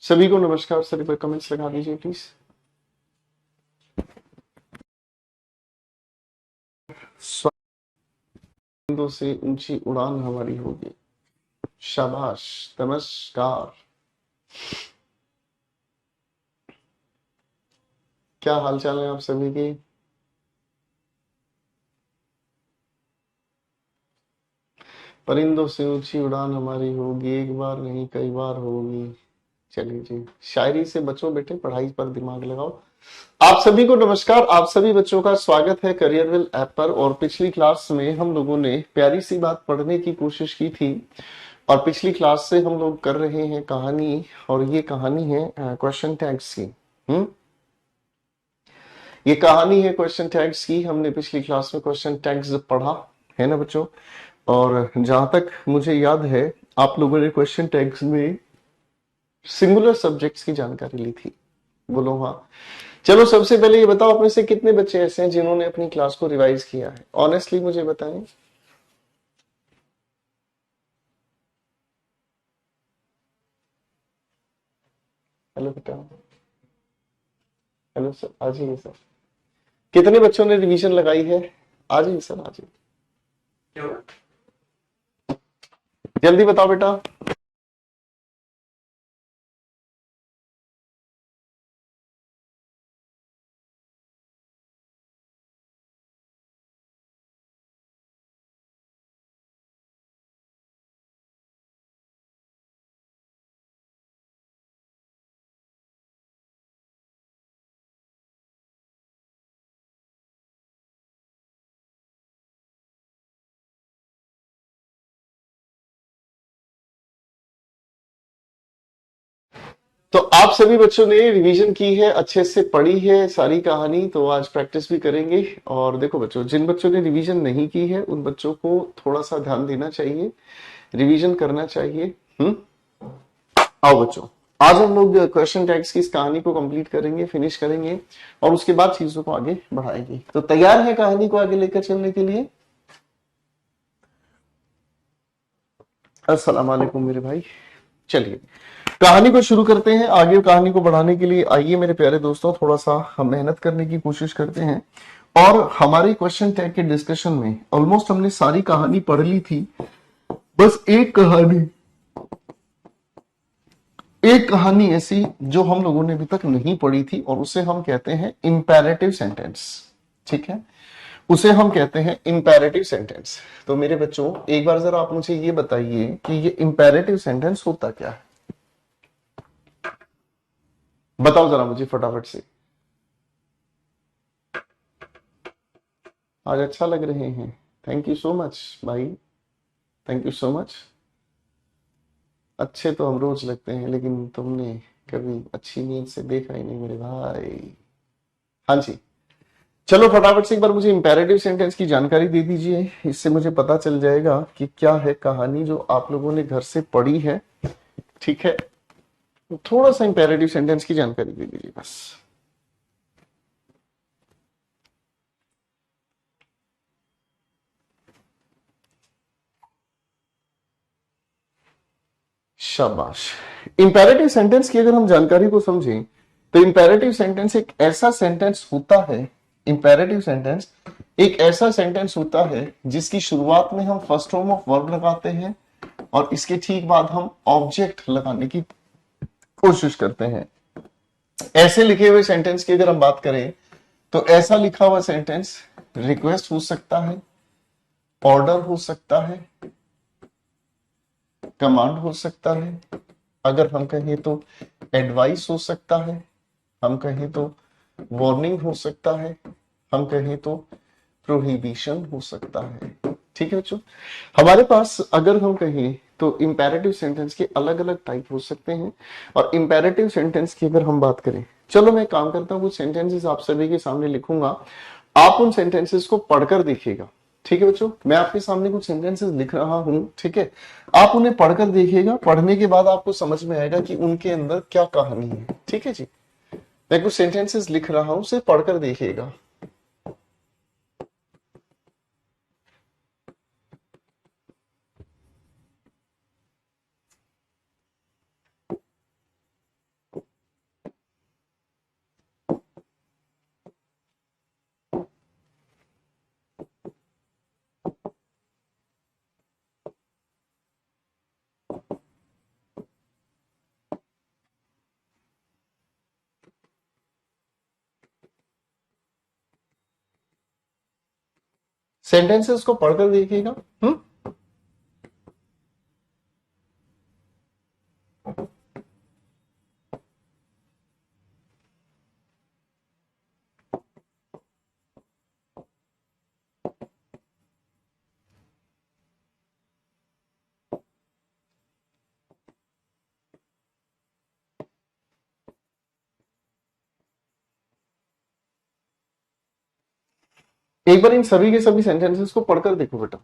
सभी को नमस्कार। सभी पर कमेंट्स लगा दीजिए प्लीज। स्वागतों से ऊंची उड़ान हमारी होगी। शाबाश। नमस्कार। क्या हाल चाल है आप सभी के? परिंदों से ऊंची उड़ान हमारी होगी, एक बार नहीं कई बार होगी। चलिए जी, शायरी से बचो बेटे, पढ़ाई पर दिमाग लगाओ। आप सभी को नमस्कार। आप सभी बच्चों का स्वागत है करियरविल ऐप पर। और पिछली क्लास में हम लोगों ने प्यारी सी बात पढ़ने की कोशिश की थी, और पिछली क्लास से हम लोग कर रहे हैं कहानी। और ये कहानी है क्वेश्चन टैग्स की। ये कहानी है क्वेश्चन टैग्स की। हमने पिछली क्लास में क्वेश्चन टैग्स पढ़ा है ना बच्चों। और जहां तक मुझे याद है, आप लोगों ने क्वेश्चन टैग्स में सिंगुलर सब्जेक्ट्स की जानकारी ली थी। बोलो हाँ। चलो सबसे पहले ये बताओ, आप में से कितने बच्चे ऐसे हैं जिन्होंने अपनी क्लास को रिवाइज किया है? ऑनेस्टली मुझे बताएं। हेलो बेटा। हेलो सर, आ जाइए सर। कितने बच्चों ने रिवीजन लगाई है? आ जाइए सर, आ जाइए। जल्दी बताओ बेटा। तो आप सभी बच्चों ने रिवीजन की है, अच्छे से पढ़ी है सारी कहानी, तो आज प्रैक्टिस भी करेंगे। और देखो बच्चों, जिन बच्चों ने रिवीजन नहीं की है उन बच्चों को थोड़ा सा ध्यान देना चाहिए, रिवीजन करना चाहिए। आओ बच्चों, आज हम लोग क्वेश्चन टैग्स की इस कहानी को कंप्लीट करेंगे, फिनिश करेंगे, और उसके बाद चीजों को आगे बढ़ाएंगे। तो तैयार है कहानी को आगे लेकर चलने के लिए? अस्सलाम वालेकुम मेरे भाई। चलिए कहानी को शुरू करते हैं। आगे कहानी को बढ़ाने के लिए आइए मेरे प्यारे दोस्तों, थोड़ा सा हम मेहनत करने की कोशिश करते हैं। और हमारे क्वेश्चन टैग के डिस्कशन में ऑलमोस्ट हमने सारी कहानी पढ़ ली थी। बस एक कहानी ऐसी जो हम लोगों ने अभी तक नहीं पढ़ी थी, और उसे हम कहते हैं इंपैरेटिव सेंटेंस। ठीक है, उसे हम कहते हैं इंपैरेटिव सेंटेंस। तो मेरे बच्चों, एक बार जरा आप मुझे ये बताइए कि ये इंपैरेटिव सेंटेंस होता क्या है? बताओ जरा मुझे फटाफट से। आज अच्छा लग रहे हैं। थैंक यू सो मच भाई। Thank you so much. अच्छे तो हम रोज लगते हैं, लेकिन तुमने कभी अच्छी नींद से देखा ही नहीं मेरे भाई। हाँ जी। चलो फटाफट से एक बार मुझे इंपैरेटिव सेंटेंस की जानकारी दे दीजिए, इससे मुझे पता चल जाएगा कि क्या है कहानी जो आप लोगों ने घर से पढ़ी है। ठीक है, तो थोड़ा सा इंपैरेटिव सेंटेंस की जानकारी दे दीजिए बस। शाबाश। इंपैरेटिव सेंटेंस की अगर हम जानकारी को समझें, तो इंपैरेटिव सेंटेंस एक ऐसा सेंटेंस होता है इंपैरेटिव सेंटेंस एक ऐसा सेंटेंस होता है जिसकी शुरुआत में हम फर्स्ट फॉर्म ऑफ वर्ब लगाते हैं, और इसके ठीक बाद हम ऑब्जेक्ट लगाने की कोशिश करते हैं। ऐसे लिखे हुए सेंटेंस की अगर हम बात करें, तो ऐसा लिखा हुआ सेंटेंस रिक्वेस्ट हो सकता है, ऑर्डर हो सकता है, कमांड हो सकता है, अगर हम कहें तो एडवाइस हो सकता है, हम कहें तो वार्निंग हो सकता है, हम कहें तो प्रोहिबिशन हो सकता है। ठीक है बच्चों, हमारे पास अगर हम कहें तो इंपैरेटिव सेंटेंस के अलग अलग टाइप हो सकते हैं। और इंपैरेटिव सेंटेंस की अगर हम बात करें, चलो मैं काम करता हूं, कुछ सेंटेंसेस आप सभी के सामने लिखूंगा, आप उन सेंटेंसेस को पढ़कर देखिएगा। ठीक है बच्चों, मैं आपके सामने कुछ सेंटेंसेस लिख रहा हूं, ठीक है, आप उन्हें पढ़कर देखिएगा। पढ़ने के बाद आपको समझ में आएगा कि उनके अंदर क्या कहानी है। ठीक है जी, मैं कुछ सेंटेंसेस लिख रहा हूं, उसे पढ़कर देखिएगा। सेंटेंसेस को पढ़कर देखिएगा। एक बार इन सभी के सभी सेंटेंसेस को पढ़कर देखो बेटा।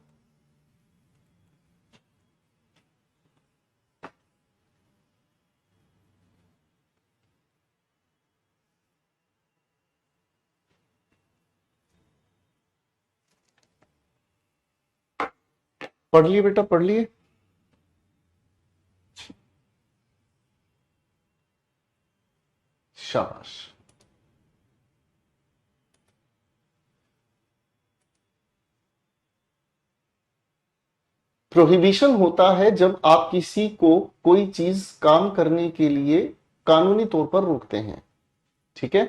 पढ़ लिए बेटा, पढ़ लिए? शाबाश। प्रोहिबिशन होता है जब आप किसी को कोई चीज काम करने के लिए कानूनी तौर पर रोकते हैं। ठीक है,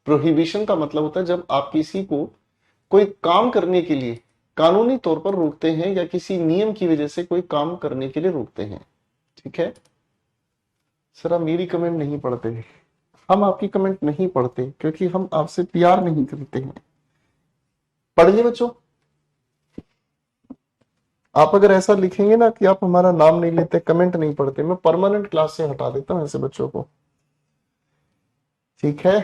प्रोहिबिशन का मतलब होता है जब आप किसी को कोई काम करने के लिए कानूनी तौर पर रोकते हैं या किसी नियम की वजह से कोई काम करने के लिए रोकते हैं। ठीक है सर, आप मेरी कमेंट नहीं पढ़ते, हम आपकी कमेंट नहीं पढ़ते क्योंकि हम आपसे प्यार नहीं करते हैं। पढ़िए बच्चों। आप अगर ऐसा लिखेंगे ना कि आप हमारा नाम नहीं लेते, कमेंट नहीं पढ़ते, मैं परमानेंट क्लास से हटा देता हूं ऐसे बच्चों को। ठीक है,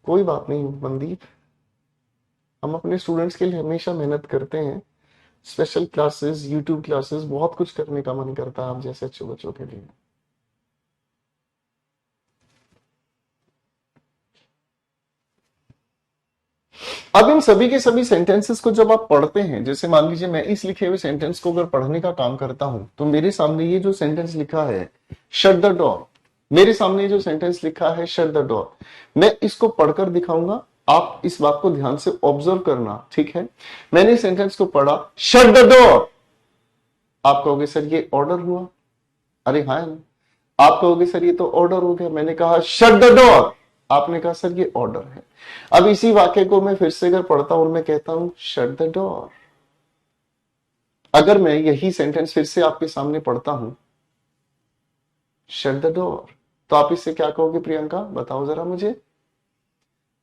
कोई बात नहीं मंदीप, हम अपने स्टूडेंट्स के लिए हमेशा मेहनत करते हैं। स्पेशल क्लासेस, यूट्यूब क्लासेस, बहुत कुछ करने का मन करता है आप जैसे अच्छे बच्चों के लिए। अब इन सभी के सभी सेंटेंसेस को जब आप पढ़ते हैं, जैसे मान लीजिए मैं इस लिखे हुए सेंटेंस को अगर पढ़ने का काम करता हूं तो मेरे सामने ये जो सेंटेंस लिखा है शट द डोर, मेरे सामने जो सेंटेंस लिखा है शट द डोर, मैं इसको पढ़कर दिखाऊंगा। आप इस बात को ध्यान से ऑब्जर्व करना। ठीक है, मैंने इस सेंटेंस को पढ़ा शट द डोर, आप कहोगे सर ये ऑर्डर हुआ, अरे हाँ ना, आप कहोगे सर ये तो ऑर्डर हो गया, मैंने कहा शट द डोर, आपने कहा सर ये ऑर्डर है। अब इसी वाक्य को मैं फिर से अगर पढ़ता हूं और मैं कहता हूं शट द डोर, अगर मैं यही सेंटेंस फिर से आपके सामने पढ़ता हूं शट द डोर, तो आप इससे क्या कहोगे प्रियंका, बताओ जरा मुझे।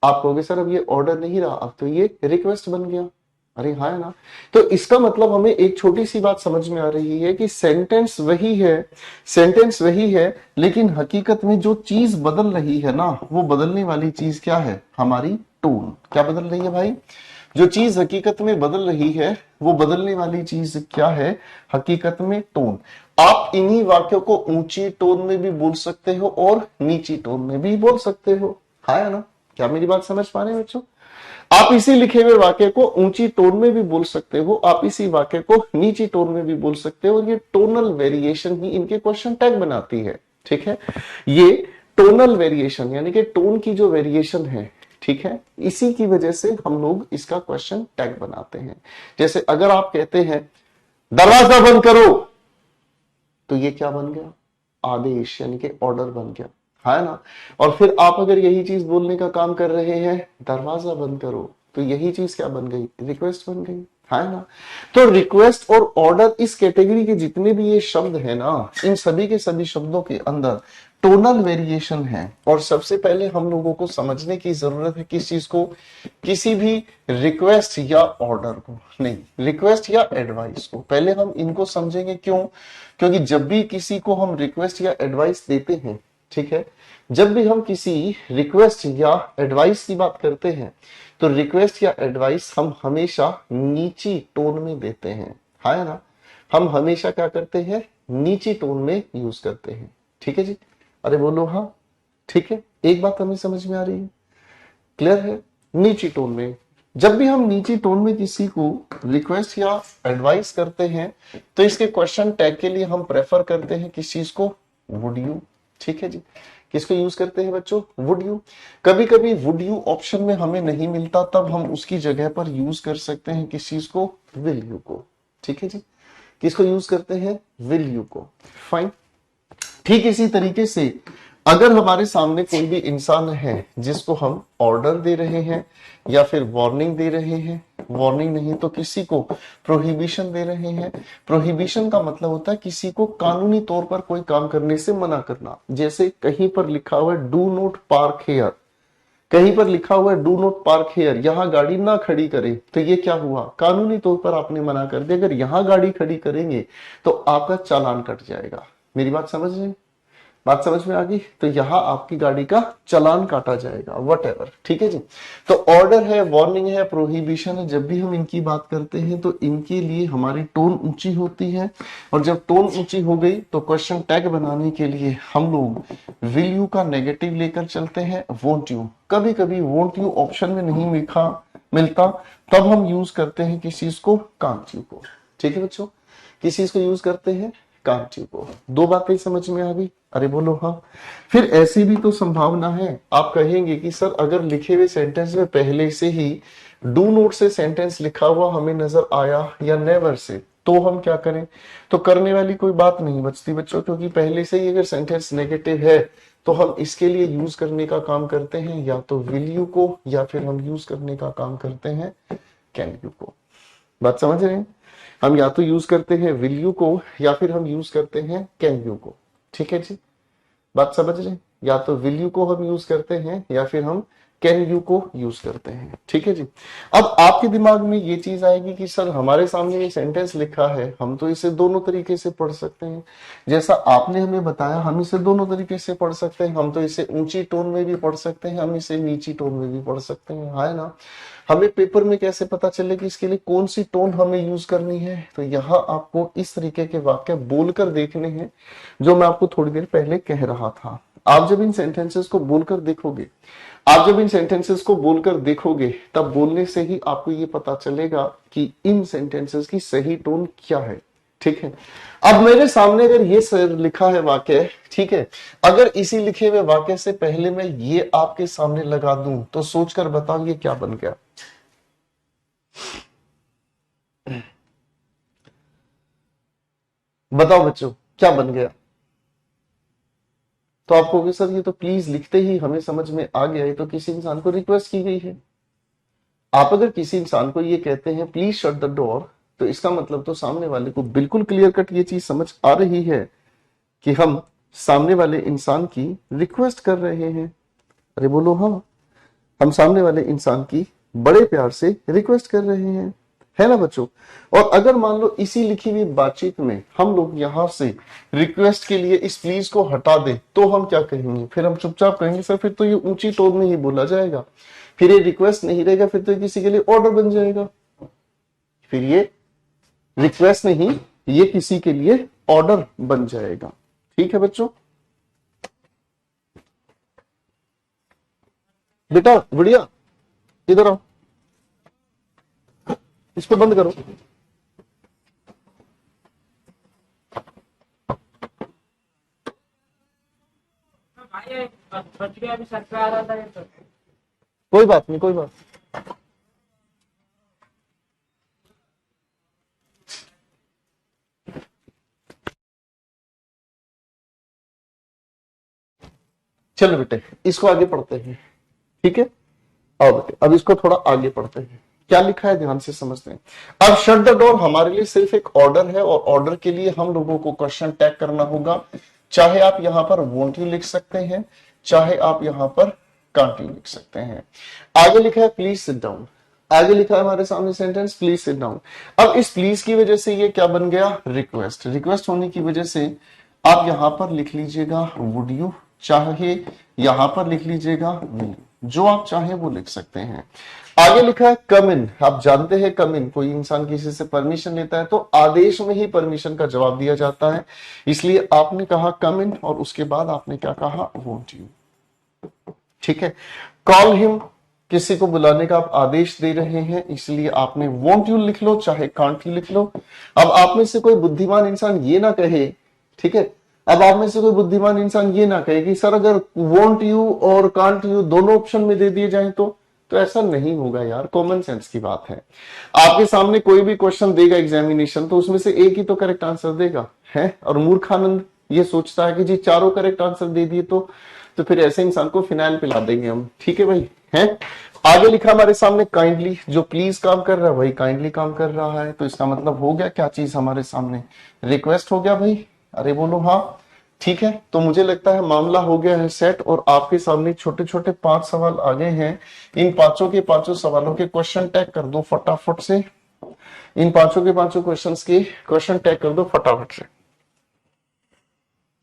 आप कहोगे सर अब ये ऑर्डर नहीं रहा, अब तो ये रिक्वेस्ट बन गया। अरे हाँ है ना, तो इसका मतलब हमें एक छोटी सी बात समझ में आ रही है कि सेंटेंस वही है, सेंटेंस वही है, लेकिन हकीकत में जो चीज बदल रही है ना, वो बदलने वाली चीज क्या है, हमारी टोन। क्या बदल रही है भाई, जो चीज हकीकत में बदल रही है वो बदलने वाली चीज क्या है, हकीकत में टोन। आप इन्हीं वाक्यों को ऊंची टोन में भी बोल सकते हो और नीची टोन में भी बोल सकते हो। हाँ ना, क्या मेरी बात समझ पा रहे हैं बच्चों? आप इसी लिखे हुए वाक्य को ऊंची टोन में भी बोल सकते हो, आप इसी वाक्य को नीची टोन में भी बोल सकते हो, और ये टोनल वेरिएशन ही इनके क्वेश्चन टैग बनाती है। ठीक है, ये टोनल वेरिएशन यानी कि टोन की जो वेरिएशन है, ठीक है, इसी की वजह से हम लोग इसका क्वेश्चन टैग बनाते हैं। जैसे अगर आप कहते हैं दरवाजा बंद करो, तो ये क्या बन गया, आदेश यानी कि ऑर्डर बन गया, है ना। और फिर आप अगर यही चीज बोलने का काम कर रहे हैं दरवाजा बंद करो, तो यही चीज क्या बन गई, रिक्वेस्ट बन गई, है ना। तो रिक्वेस्ट और ऑर्डर इस कैटेगरी के जितने भी ये शब्द है ना, इन सभी के सभी शब्दों के अंदर टोनल वेरिएशन है। और सबसे पहले हम लोगों को समझने की जरूरत है किस चीज को, किसी भी रिक्वेस्ट या ऑर्डर को नहीं, रिक्वेस्ट या एडवाइस को। पहले हम इनको समझेंगे, क्यों, क्योंकि जब भी किसी को हम रिक्वेस्ट या एडवाइस देते हैं, ठीक है, जब भी हम किसी रिक्वेस्ट या एडवाइस की बात करते हैं तो रिक्वेस्ट या एडवाइस हम हमेशा नीची टोन में देते हैं, है ना। हम हमेशा क्या करते हैं, नीची टोन में यूज करते हैं। ठीक है जी, अरे बोलो हाँ, ठीक है, एक बात हमें समझ में आ रही है, क्लियर है, नीची टोन में। जब भी हम नीची टोन में किसी को रिक्वेस्ट या एडवाइस करते हैं तो इसके क्वेश्चन टैग के लिए हम प्रेफर करते हैं किस चीज को, वुड यू। ठीक है जी, किसको यूज करते हैं बच्चों, वुड यू। कभी कभी वुड यू ऑप्शन में हमें नहीं मिलता, तब हम उसकी जगह पर यूज कर सकते हैं किस चीज को, विल यू को। ठीक है जी, किसको यूज करते हैं, विल यू को। फाइन, ठीक इसी तरीके से अगर हमारे सामने कोई भी इंसान है जिसको हम ऑर्डर दे रहे हैं या फिर वार्निंग दे रहे हैं, वार्निंग नहीं तो किसी को प्रोहिबिशन दे रहे हैं। प्रोहिबिशन का मतलब होता है किसी को कानूनी तौर पर कोई काम करने से मना करना। जैसे कहीं पर लिखा हुआ है डू नॉट पार्क हेयर, कहीं पर लिखा हुआ है डू नॉट पार्क हेयर, यहां गाड़ी ना खड़ी करे, तो ये क्या हुआ, कानूनी तौर पर आपने मना कर दिया। अगर यहां गाड़ी खड़ी करेंगे तो आपका चालान कट जाएगा। मेरी बात समझ रहे हैं? बात समझ में आ गई? तो यहां आपकी गाड़ी का चालान काटा जाएगा, वट एवर। ठीक है जी। तो ऑर्डर है, वार्निंग है, प्रोहिबिशन है, जब भी हम इनकी बात करते हैं तो इनके लिए हमारी टोन ऊंची होती है। और जब टोन ऊंची हो गई तो क्वेश्चन टैग बनाने के लिए हम लोग विल यू का नेगेटिव लेकर चलते हैं, वोंट यू। कभी कभी वोंट यू ऑप्शन में नहीं मिलता, तब हम यूज करते हैं किस चीज को, कांट यू को। ठीक है बच्चों, किस चीज को यूज करते हैं, कांट यू को। दो बातें समझ में आ गई? अरे बोलो हाँ। फिर ऐसी भी तो संभावना है, आप कहेंगे कि सर अगर लिखे हुए सेंटेंस में पहले से ही डू नोट से सेंटेंस लिखा हुआ हमें नजर आया या नेवर से, तो हम क्या करें? तो करने वाली कोई बात नहीं बचती बच्चों, क्योंकि पहले से ही अगर सेंटेंस नेगेटिव है तो हम इसके लिए यूज करने का काम करते हैं या तो विल यू को, या फिर हम यूज करने का काम करते हैं कैन यू को। बात समझ रहे हैं? हम या तो यूज करते हैं विल यू को या फिर हम यूज करते हैं कैन यू को। ठीक है जी, बात समझ रहे हैं? या तो विल यू को हम यूज करते हैं या फिर हम कैन यू को यूज करते हैं। ठीक है जी। अब आपके दिमाग में ये चीज आएगी कि सर हमारे सामने ये सेंटेंस लिखा है, हम तो इसे दोनों तरीके से पढ़ सकते हैं। जैसा आपने हमें बताया, हम इसे दोनों तरीके से पढ़ सकते हैं। हम तो इसे ऊंची टोन में भी पढ़ सकते हैं, हम इसे नीची टोन में भी पढ़ सकते हैं, है ना? हमें पेपर में कैसे पता चले कि इसके लिए कौन सी टोन हमें यूज करनी है? तो यहाँ आपको इस तरीके के वाक्य बोलकर देखने हैं, जो मैं आपको थोड़ी देर पहले कह रहा था। आप जब इन सेंटेंसेस को बोलकर देखोगे, आप जब इन सेंटेंसेस को बोलकर देखोगे, तब बोलने से ही आपको ये पता चलेगा कि इन सेंटेंसेस की सही टोन क्या है। ठीक है। अब मेरे सामने अगर ये सर लिखा है वाक्य, ठीक है, अगर इसी लिखे हुए वाक्य से पहले मैं ये आपके सामने लगा दूं तो सोचकर बताओ ये क्या बन गया? बताओ बच्चों, क्या बन गया? तो आप कहोगे सर ये तो प्लीज लिखते ही हमें समझ में आ गया, ये तो किसी इंसान को रिक्वेस्ट की गई है। आप अगर किसी इंसान को ये कहते हैं प्लीज शट द डोर, तो इसका मतलब तो सामने वाले को बिल्कुल क्लियर कट ये चीज समझ आ रही है कि हम सामने वाले इंसान की रिक्वेस्ट कर रहे हैं। अरे बोलो हाँ, हम सामने वाले इंसान की बड़े प्यार से रिक्वेस्ट कर रहे हैं, है ना बच्चों? और अगर मान लो इसी लिखी हुई बातचीत में हम लोग यहां से रिक्वेस्ट के लिए इस प्लीज को हटा दें, तो हम क्या कहेंगे? फिर हम चुपचाप कहेंगे सर फिर तो ये ऊंची टोन में ही बोला जाएगा, फिर ये रिक्वेस्ट नहीं रहेगा, फिर तो किसी के लिए ऑर्डर बन जाएगा। फिर ये रिक्वेस्ट नहीं, ये किसी के लिए ऑर्डर बन जाएगा। ठीक है बच्चों? बेटा बढ़िया, इधर आओ, इसको बंद करो। कोई बात नहीं, कोई बात। चलो बेटे इसको आगे पढ़ते हैं। ठीक है, आओ बेटे अब इसको थोड़ा आगे पढ़ते हैं। क्या लिखा है ध्यान से समझते हैं। अब शट द डोर हमारे लिए सिर्फ एक ऑर्डर है, और ऑर्डर के लिए हम लोगों को क्वेश्चन टैग करना होगा। चाहे आप यहां पर वोंट यू लिख सकते हैं, चाहे आप यहां पर कांट यू लिख सकते हैं। आगे लिखा है प्लीज सिट डाउन, आगे लिखा है हमारे सामने सेंटेंस प्लीज सिट डाउन। अब इस प्लीज की वजह से ये क्या बन गया? रिक्वेस्ट। रिक्वेस्ट होने की वजह से आप यहां पर लिख लीजिएगा वुड यू, चाहे यहां पर लिख लीजिएगा विल यू, जो आप चाहे वो लिख सकते हैं। आगे लिखा है कम इन। आप जानते हैं कम इन, कोई इंसान किसी से परमिशन लेता है तो आदेश में ही परमिशन का जवाब दिया जाता है, इसलिए आपने कहा कम इन और उसके बाद आपने क्या कहा? Won't you. ठीक है। कॉल हिम, किसी को बुलाने का आप आदेश दे रहे हैं, इसलिए आपने वोंट यू लिख लो, चाहे कांट यू लिख लो। अब आप में से कोई बुद्धिमान इंसान ये ना कहे, ठीक है, अब आप में से कोई बुद्धिमान इंसान ये ना कहे कि सर अगर वोंट यू और कांट यू दोनों ऑप्शन में दे दिए जाए तो ऐसा नहीं होगा यार, कॉमन सेंस की बात है। आपके सामने कोई भी क्वेश्चन देगा एग्जामिनेशन, तो उसमें से एक ही तो करेक्ट आंसर देगा, है? और मूर्खानंद ये सोचता है कि जी चारों करेक्ट आंसर दे दिए तो फिर ऐसे इंसान को फिनाइल पिला देंगे हम। ठीक है भाई, है। आगे लिखा हमारे सामने काइंडली, जो प्लीज काम कर रहा है वही काइंडली काम कर रहा है, तो इसका मतलब हो गया क्या चीज हमारे सामने, रिक्वेस्ट हो गया भाई। अरे बोलो हाँ। ठीक है, तो मुझे लगता है मामला हो गया है सेट, और आपके सामने छोटे छोटे 5 सवाल आ गए हैं। इन पांचों के पांचों सवालों के क्वेश्चन टैग कर दो फटाफट से। इन पांचों के पांचों क्वेश्चंस के क्वेश्चन टैग कर दो फटाफट से।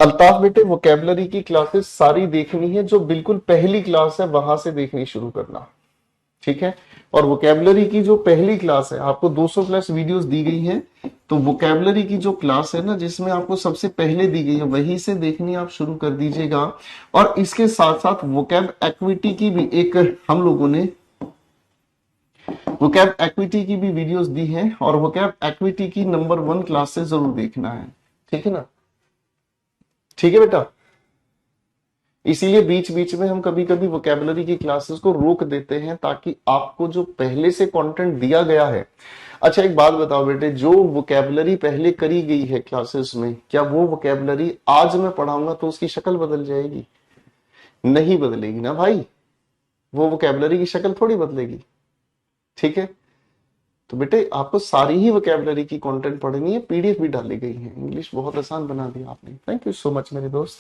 अल्ताफ बेटे, वोकेबलरी की क्लासेस सारी देखनी है, जो बिल्कुल पहली क्लास है वहां से देखनी शुरू करना। ठीक है, और वोकेबलरी की जो पहली क्लास है, आपको 200 प्लस वीडियोस दी गई हैं, तो वोकेबलरी की जो क्लास है ना, जिसमें आपको सबसे पहले दी गई है, वहीं से देखनी आप शुरू कर दीजिएगा। और इसके साथ साथ वोकैब एक्विटी की भी एक हम लोगों ने वोकैब एक्विटी की भी वीडियोस दी हैं, और वोकैब एक्विटी की नंबर 1 क्लास से जरूर देखना है। ठीक है ना, ठीक है बेटा। इसीलिए बीच बीच में हम कभी कभी वोकेबलरी की क्लासेस को रोक देते हैं, ताकि आपको जो पहले से कंटेंट दिया गया है। अच्छा एक बात बताओ बेटे, जो वोकेबलरी पहले करी गई है क्लासेस में, क्या वो वोकेबलरी आज मैं पढ़ाऊंगा तो उसकी शक्ल बदल जाएगी? नहीं बदलेगी ना भाई, वो वोकेबलरी की शक्ल थोड़ी बदलेगी। ठीक है, तो बेटे आपको सारी ही वोकेबलरी की कंटेंट पढ़नी है, पीडीएफ भी डाली गई है। इंग्लिश बहुत आसान बना दिया आपने, थैंक यू सो मच मेरे दोस्त।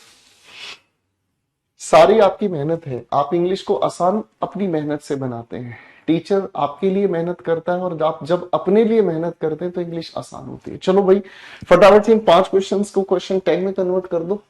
सारी आपकी मेहनत है, आप इंग्लिश को आसान अपनी मेहनत से बनाते हैं। टीचर आपके लिए मेहनत करता है, और आप जब अपने लिए मेहनत करते हैं तो इंग्लिश आसान होती है। चलो भाई फटाफट से इन 5 क्वेश्चंस को क्वेश्चन टैग में कन्वर्ट कर दो।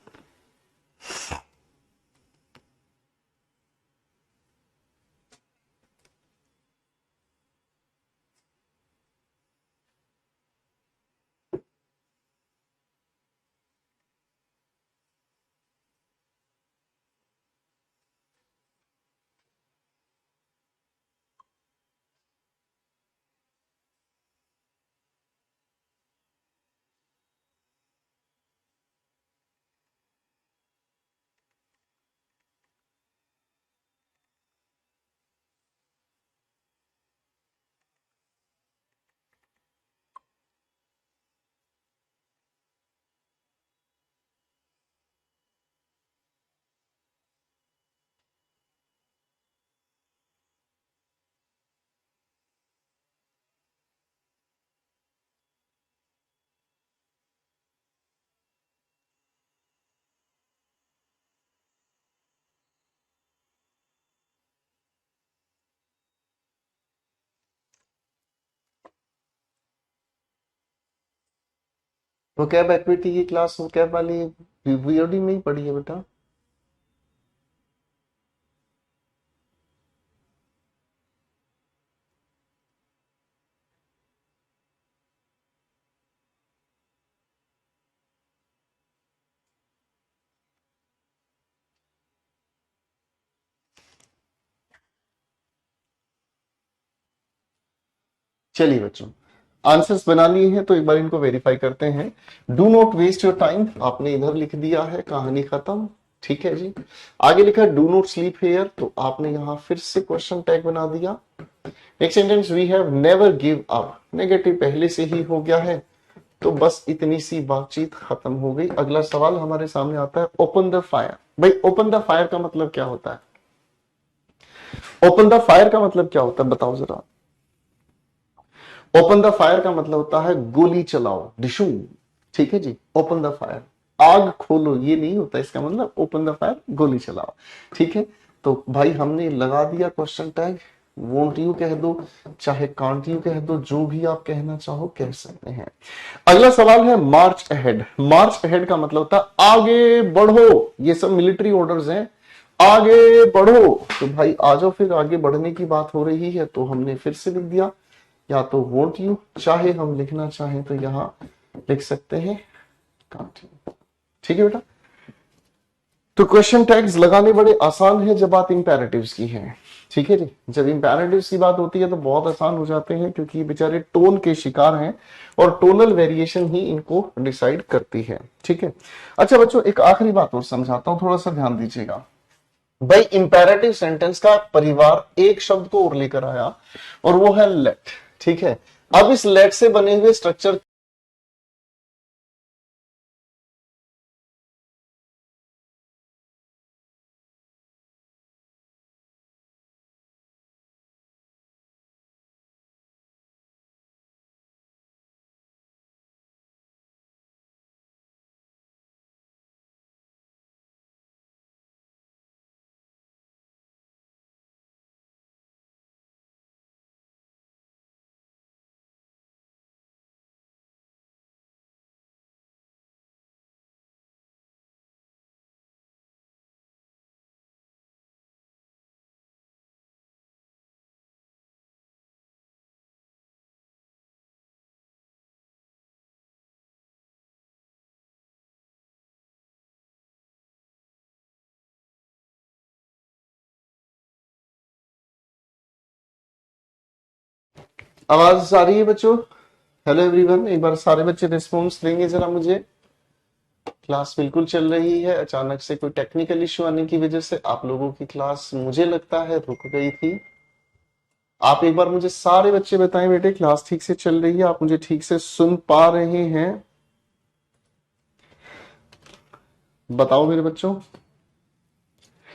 वोकैब एक्टिविटी की क्लास वोकैब वाली वीओडी में ही पढ़ी है बेटा। चलिए बच्चों, आंसर्स बना लिए हैं तो एक बार इनको वेरीफाई करते हैं। Do not waste your time, आपने इधर लिख दिया है, कहानी खत्म। ठीक है जी, आगे लिखा डू नॉट स्लीप हेयर, तो आपने यहां फिर से क्वेश्चन टैग बना दिया। Next sentence, we have never give up, negative पहले से ही हो गया है, तो बस इतनी सी बातचीत खत्म हो गई। अगला सवाल हमारे सामने आता है, ओपन द फायर। भाई ओपन द फायर का मतलब क्या होता है? ओपन द फायर का मतलब क्या होता है बताओ जरा। ओपन द फायर का मतलब होता है गोली चलाओ, डिशू। ठीक है जी, ओपन द फायर, आग खोलो, ये नहीं होता इसका मतलब। ओपन द फायर, गोली चलाओ। ठीक है, तो भाई हमने लगा दिया क्वेश्चन टैग। वोंट यू कह दो, चाहे कांट यू कह दो, जो भी आप कहना चाहो कह सकते हैं। अगला सवाल है मार्च अहेड। मार्च अहेड का मतलब होता है आगे बढ़ो, ये सब मिलिट्री ऑर्डर्स हैं, आगे बढ़ो। तो भाई आ जाओ, फिर आगे बढ़ने की बात हो रही है तो हमने फिर से लिख दिया, या तो वोंट यू, चाहे हम लिखना चाहें तो यहां लिख सकते हैं कांट यू। ठीक है बेटा, तो क्वेश्चन टैग्स लगाने बड़े आसान है जब बात इंपैरेटिव्स की है। ठीक है जी, जब इंपैरेटिव्स की बात होती है तो बहुत आसान हो जाते हैं, क्योंकि ये बेचारे टोन के शिकार हैं, और टोनल वेरिएशन ही इनको डिसाइड करती है। ठीक है, अच्छा बच्चों एक आखिरी बात और समझाता हूं, थोड़ा सा ध्यान दीजिएगा। भाई इंपैरेटिव सेंटेंस का परिवार एक शब्द को और लेकर आया, और वो है लेट। ठीक है, अब इस लेट से बने हुए स्ट्रक्चर आवाज आ रही है बच्चों? हेलो एवरीवन, एक बार सारे बच्चे रिस्पॉन्स देंगे जरा मुझे। क्लास बिल्कुल चल रही है, अचानक से कोई टेक्निकल इश्यू आने की वजह से आप लोगों की क्लास मुझे लगता है रुक गई थी। आप एक बार मुझे सारे बच्चे बताएं बेटे, क्लास ठीक से चल रही है? आप मुझे ठीक से सुन पा रहे हैं? बताओ मेरे बच्चों,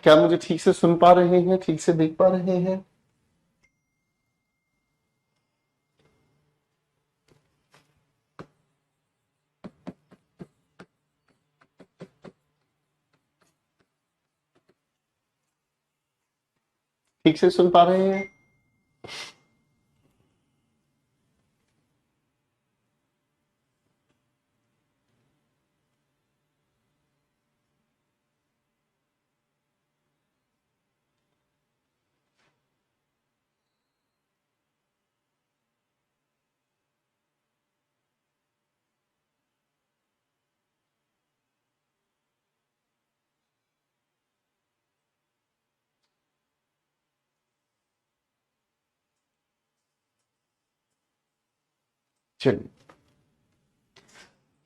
क्या मुझे ठीक से सुन पा रहे हैं, ठीक से देख पा रहे हैं? ठीक से सुन पा रहे हैं? चलिए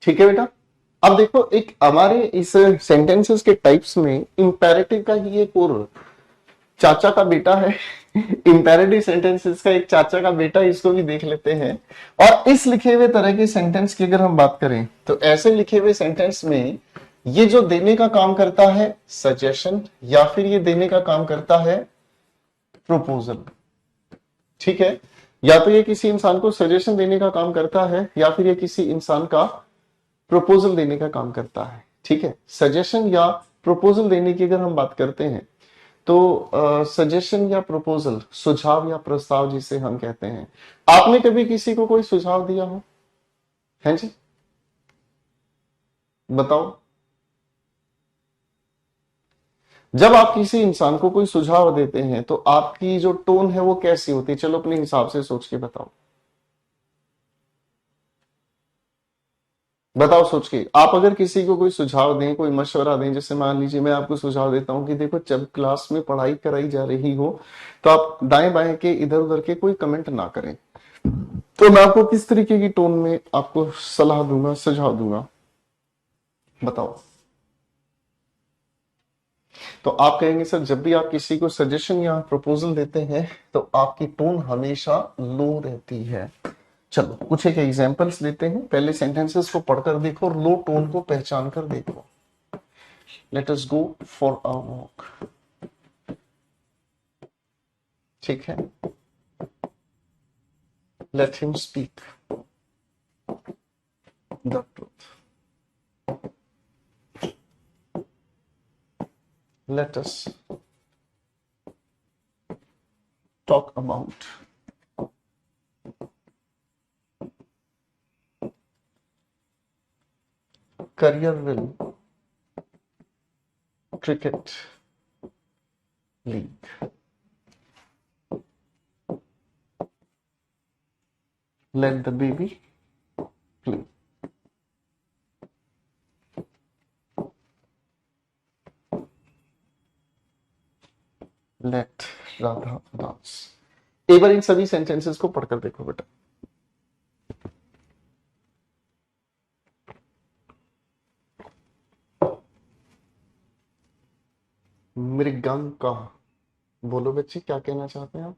ठीक है बेटा। अब देखो, एक हमारे इस सेंटेंसेस के टाइप्स में इंपेरेटिव का ही एक और चाचा का बेटा है। इंपेरेटिव सेंटेंसेस का एक चाचा का बेटा, इसको भी देख लेते हैं। और इस लिखे हुए तरह के सेंटेंस की अगर हम बात करें तो ऐसे लिखे हुए सेंटेंस में ये जो देने का काम करता है सजेशन, या फिर ये देने का काम करता है प्रपोजल। ठीक है, या तो ये किसी इंसान को सजेशन देने का काम करता है, या फिर ये किसी इंसान का प्रपोजल देने का काम करता है। ठीक है, सजेशन या प्रपोजल देने की अगर हम बात करते हैं तो सजेशन या प्रपोजल, सुझाव या प्रस्ताव जिसे हम कहते हैं। आपने कभी किसी को कोई सुझाव दिया हो? हैं जी, बताओ। जब आप किसी इंसान को कोई सुझाव देते हैं तो आपकी जो टोन है वो कैसी होती है? चलो अपने हिसाब से सोच के बताओ। बताओ सोच के। आप अगर किसी को कोई सुझाव दें, कोई मशवरा दें, जैसे मान लीजिए मैं आपको सुझाव देता हूं कि देखो जब क्लास में पढ़ाई कराई जा रही हो तो आप दाएं बाएं के इधर उधर के कोई कमेंट ना करें, तो मैं आपको किस तरीके की टोन में आपको सलाह दूंगा, सुझाव दूंगा? बताओ। तो आप कहेंगे सर जब भी आप किसी को सजेशन या प्रपोजल देते हैं तो आपकी टोन हमेशा लो रहती है। चलो कुछ एक एग्जांपल्स लेते हैं, पहले सेंटेंसेस को पढ़कर देखो और लो टोन को पहचान कर देखो। Late us go for a walk. ठीक है, let him speak the truth. Let us talk about career will cricket league. Let the baby play. Let Radha dance. एक बार इन सभी सेंटेंसेस को पढ़कर देखो बेटा। मृगांका, बोलो बच्चे क्या कहना चाहते हैं आप?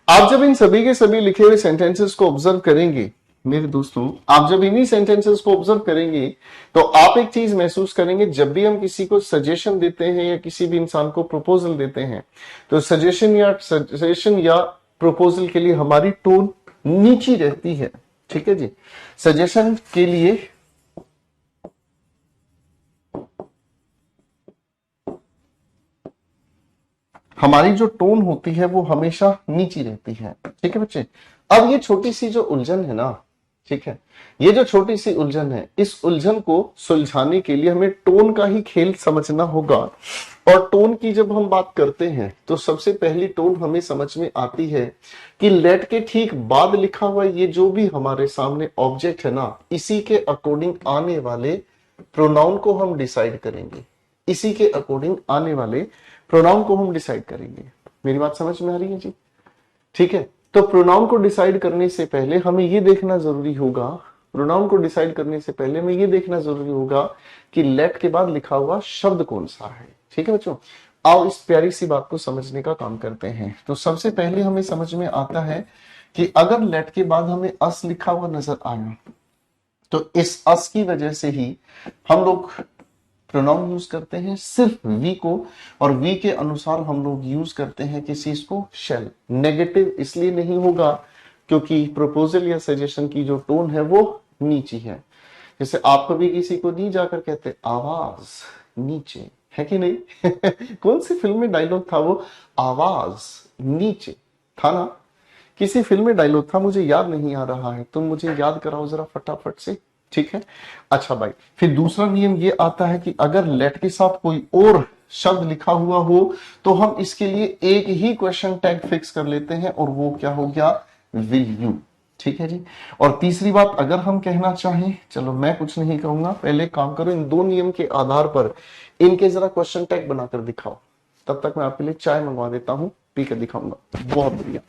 आप जब इन सभी के सभी लिखे हुए सेंटेंसेस को ऑब्जर्व करेंगे मेरे दोस्तों, आप जब इन्हीं सेंटेंसेस को ऑब्जर्व करेंगे तो आप एक चीज महसूस करेंगे, जब भी हम किसी को सजेशन देते हैं या किसी भी इंसान को प्रपोजल देते हैं तो सजेशन या प्रपोजल के लिए हमारी टोन नीची रहती है। ठीक है जी, सजेशन के लिए हमारी जो टोन होती है वो हमेशा नीची रहती है। ठीक है बच्चे, अब ये छोटी सी जो उलझन है ना, ठीक है, ये जो छोटी सी उलझन है, इस उलझन को सुलझाने के लिए हमें टोन का ही खेल समझना होगा। और टोन की जब हम बात करते हैं तो सबसे पहली टोन हमें समझ में आती है कि लेट के ठीक बाद लिखा हुआ ये जो भी हमारे सामने ऑब्जेक्ट है ना, इसी के अकॉर्डिंग आने वाले प्रोनाउन को हम डिसाइड करेंगे। इसी के अकॉर्डिंग आने वाले प्रोनाउन को हम डिसाइड करेंगे। मेरी बात समझ में आ रही है जी? ठीक है, तो प्रोनाउन को डिसाइड करने से पहले हमें ये देखना जरूरी होगा, प्रोनाउन को डिसाइड करने से पहले हमें ये देखना जरूरी होगा कि लेट के बाद लिखा हुआ शब्द कौन सा है। ठीक है बच्चों, आओ इस प्यारी सी बात को समझने का काम करते हैं। तो सबसे पहले हमें समझ में आता है कि अगर लेट के बाद हमें अस लिखा हुआ नजर आया तो इस अस की वजह से ही हम लोग प्रोनाउन यूज करते हैं सिर्फ वी को, और वी के अनुसार हम लोग यूज करते हैं किस चीज को, शेल। नेगेटिव इसलिए नहीं होगा क्योंकि प्रपोजल या सजेशन की जो टोन है वो नीची है। जैसे आप कभी किसी को नहीं जाकर कहते आवाज नीचे, है कि नहीं? कौन सी फिल्म में डायलॉग था वो, आवाज नीचे, था ना? किसी फिल्म में डायलॉग था, मुझे याद नहीं आ रहा है, तुम मुझे याद कराओ जरा फटाफट से। ठीक है, अच्छा भाई, फिर दूसरा नियम ये आता है कि अगर लेट के साथ कोई और शब्द लिखा हुआ हो तो हम इसके लिए एक ही क्वेश्चन टैग फिक्स कर लेते हैं, और वो क्या हो गया, विल यू। ठीक है जी। और तीसरी बात अगर हम कहना चाहें, चलो मैं कुछ नहीं कहूंगा, पहले काम करो, इन दो नियम के आधार पर इनके जरा क्वेश्चन टैग बनाकर दिखाओ। तब तक मैं आपके लिए चाय मंगवा देता हूं, पी कर दिखाऊंगा। बहुत बढ़िया।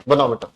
बनाओ बेटा।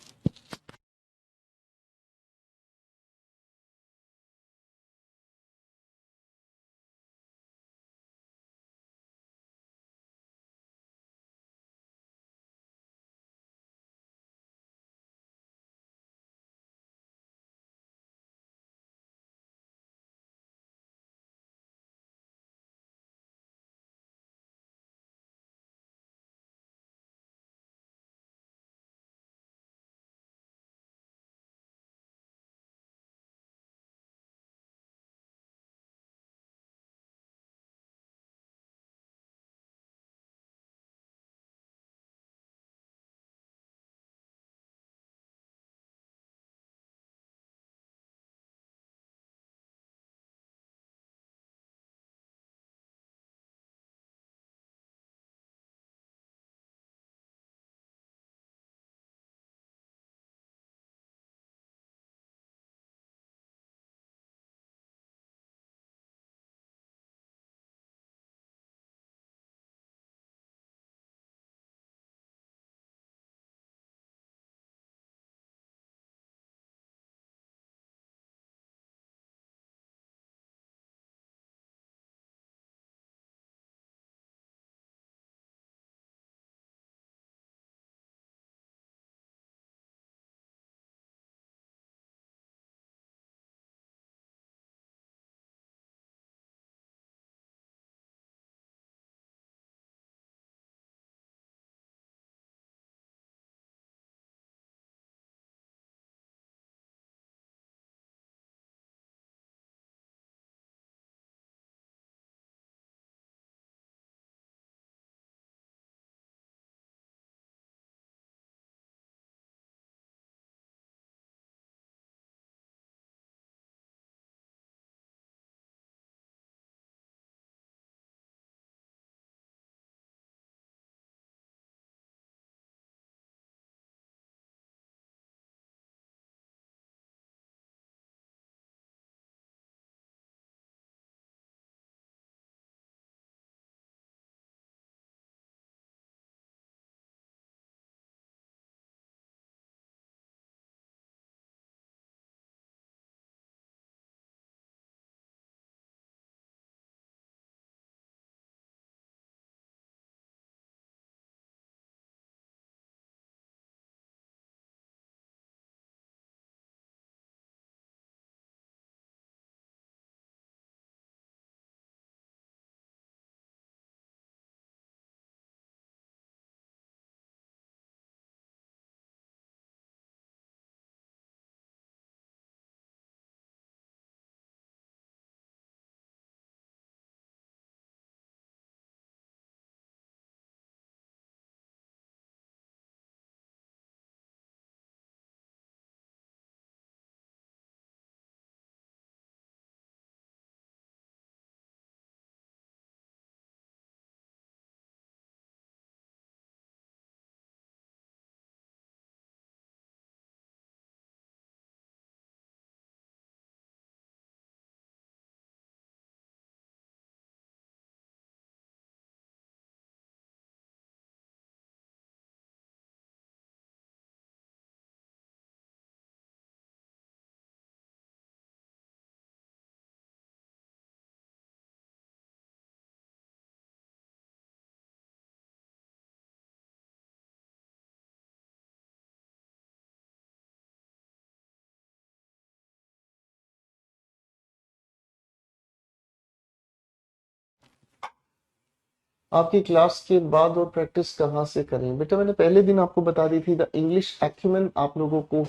आपकी क्लास के बाद और प्रैक्टिस कहाँ से करें? बेटा मैंने पहले दिन आपको बता दी थी, द इंग्लिश एक्यूमेन आप लोगों को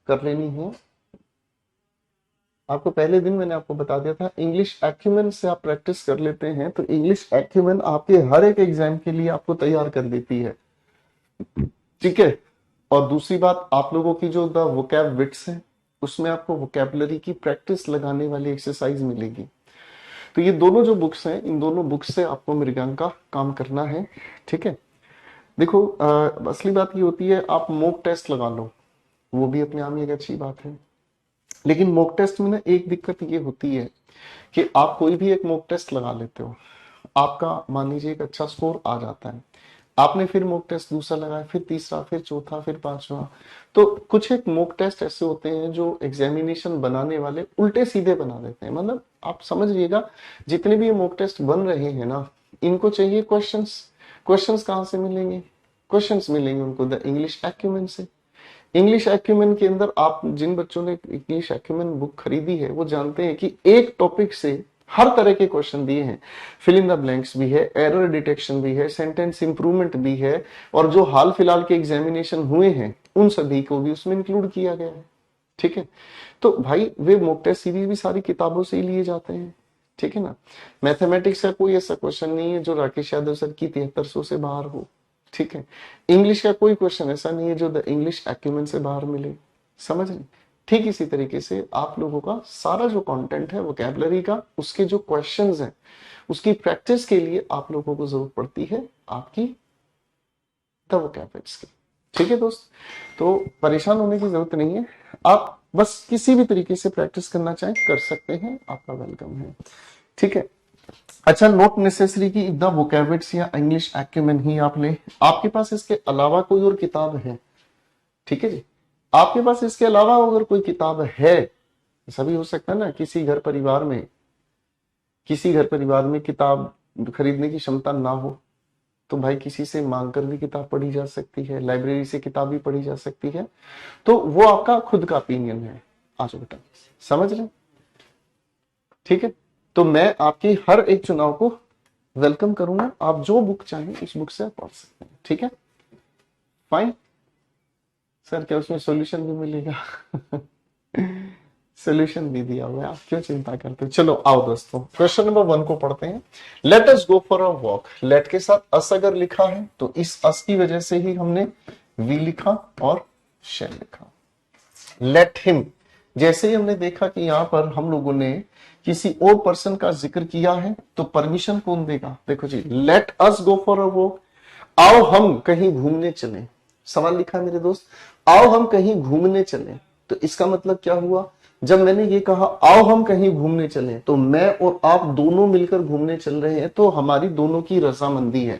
कर लेनी है। आपको पहले दिन मैंने आपको बता दिया था, इंग्लिश एक्यूमेन से आप प्रैक्टिस कर लेते हैं तो इंग्लिश एक्यूमेन आपके हर एक एग्जाम के लिए आपको तैयार कर देती है, ठीक है। और दूसरी बात, आप लोगों की जो द वोकैब विट्स है उसमें आपको वोकैबुलरी की प्रैक्टिस लगाने वाली एक्सरसाइज मिलेगी। तो ये दोनों जो बुक्स हैं, इन दोनों बुक्स से आपको मृगांक का काम करना है, ठीक है। देखो असली बात ये होती है, आप मॉक टेस्ट लगा लो, वो भी अपने आप में एक अच्छी बात है। लेकिन मॉक टेस्ट में ना एक दिक्कत ये होती है कि आप कोई भी एक मॉक टेस्ट लगा लेते हो, आपका मान लीजिए एक अच्छा स्कोर आ जाता है, आपने फिर मॉक टेस्ट दूसरा लगाया, फिर तीसरा, फिर चौथा, फिर पांचवा। तो कुछ एक मॉक टेस्ट ऐसे होते हैं जो एग्जामिनेशन बनाने वाले उल्टे सीधे बना देते हैं। मतलब आप समझिएगा, जितने भी ये मॉक टेस्ट बन रहे हैं ना, इनको चाहिए क्वेश्चंस। क्वेश्चंस कहाँ से मिलेंगे? क्वेश्चंस मिलेंगे उनको द इंग्लिश एक्यूमेन से। इंग्लिश एक्यूमेन के अंदर आप जिन बच्चों ने इंग्लिश एक्यूमेन बुक खरीदी है वो जानते हैं कि एक टॉपिक से हर तरह के क्वेश्चन दिए हैं। फिल इन द ब्लैंक्स भी है, एरर डिटेक्शन भी है, सेंटेंस इंप्रूवमेंट भी है, और जो हाल फिलहाल के एग्जामिनेशन हुए हैं उन सभी को भी उसमें इंक्लूड किया गया है, ठीक है। तो भाई वे मॉक टेस्ट सीरीज भी सारी किताबों से ही लिए जाते हैं, ठीक है ना। मैथमेटिक्स का कोई ऐसा क्वेश्चन नहीं है जो राकेश यादव सर की 7300 से बाहर हो, ठीक है। इंग्लिश का कोई क्वेश्चन ऐसा नहीं है जो द इंग्लिश एक्यूमेन से बाहर मिले, समझ रहे। ठीक इसी तरीके से आप लोगों का सारा जो कंटेंट है वोकैबुलरी का, उसके जो क्वेश्चंस हैं उसकी प्रैक्टिस के लिए आप लोगों को जरूरत पड़ती है आपकी द वोकैबुलरीज की, ठीक है दोस्त। तो परेशान होने की जरूरत नहीं है, आप बस किसी भी तरीके से प्रैक्टिस करना चाहें कर सकते हैं, आपका वेलकम है, ठीक है। अच्छा, नॉट नेसेसरी कि द वोकैबुलरीज या इंग्लिश एक्यूमेन ही आप ले, आपके पास इसके अलावा कोई और किताब है, ठीक है जी। आपके पास इसके अलावा अगर कोई किताब है, ऐसा भी हो सकता है ना, किसी घर परिवार में किताब खरीदने की क्षमता ना हो, तो भाई किसी से मांग कर भी किताब पढ़ी जा सकती है, लाइब्रेरी से किताब भी पढ़ी जा सकती है। तो वो आपका खुद का ओपिनियन है। आ जाओ बेटा, समझ रहे, ठीक है। तो मैं आपकी हर एक चुनाव को वेलकम करूंगा, आप जो बुक चाहें उस बुक से आप पढ़ सकते हैं, ठीक है। फाइन सर, क्या उसमें सॉल्यूशन भी मिलेगा? सोल्यूशन भी दिया हुआ है, आप क्यों चिंता करते हो। चलो आओ दोस्तों, क्वेश्चन नंबर 1 को पढ़ते हैं। Let us go for a walk. Let के साथ अस अगर लिखा है तो इस अस की वजह से ही हमने वी लिखा और शेल लिखा। लेट हिम, जैसे ही हमने देखा कि यहां पर हम लोगों ने किसी और पर्सन का जिक्र किया है तो परमिशन कौन देगा? देखो जी, let us go for a walk, आओ हम कहीं घूमने चलें। सवाल लिखा है मेरे दोस्त, आओ हम कहीं घूमने चलें। तो इसका मतलब क्या हुआ? जब मैंने ये कहा आओ हम कहीं घूमने चलें, तो मैं और आप दोनों मिलकर घूमने चल रहे हैं, तो हमारी दोनों की रजामंदी है,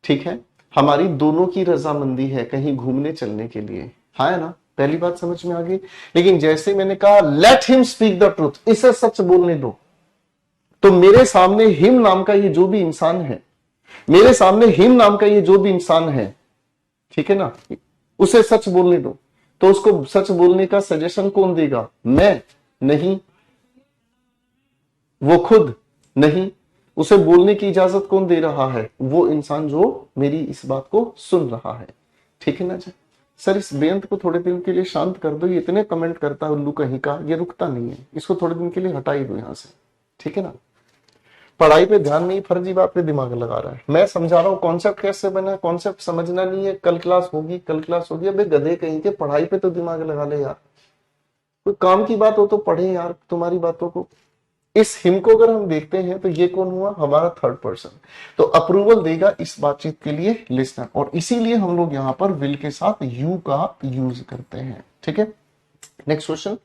ठीक है। हमारी दोनों की रजामंदी है कहीं घूमने चलने के लिए, हाँ है ना। पहली बात समझ में आ गई। लेकिन जैसे मैंने कहा let him speak the truth, इसे सच बोलने दो, तो मेरे सामने हिम नाम का ये जो भी इंसान है, मेरे सामने हिम नाम का ये जो भी इंसान है, ठीक है ना, उसे सच बोलने दो। तो उसको सच बोलने का सजेशन कौन देगा? मैं नहीं, वो खुद नहीं। उसे बोलने की इजाजत कौन दे रहा है? वो इंसान जो मेरी इस बात को सुन रहा है, ठीक है ना जी। सर इस बेंत को थोड़े दिन के लिए शांत कर दो, ये इतने कमेंट करता है उल्लू कहीं का, ये रुकता नहीं है, इसको थोड़े दिन के लिए हटा ही दो यहां से, ठीक है ना। पढ़ाई पे ध्यान नहीं, फर्जी बात पे दिमाग लगा रहा है। मैं समझा रहा हूँ कॉन्सेप्ट कैसे बना, कॉन्सेप्ट समझना नहीं है, कल क्लास होगी, कल क्लास होगी। अबे गधे कहीं के, पढ़ाई पे तो दिमाग लगा ले यार, कोई काम की बात हो तो पढ़े यार तुम्हारी बातों को। इस हिम को अगर हम देखते हैं तो ये कौन हुआ? हमारा थर्ड पर्सन। तो अप्रूवल देगा इस बातचीत के लिए लिसनर, और इसीलिए हम लोग यहाँ पर विल के साथ यू का यूज करते हैं, ठीक है। नेक्स्ट क्वेश्चन,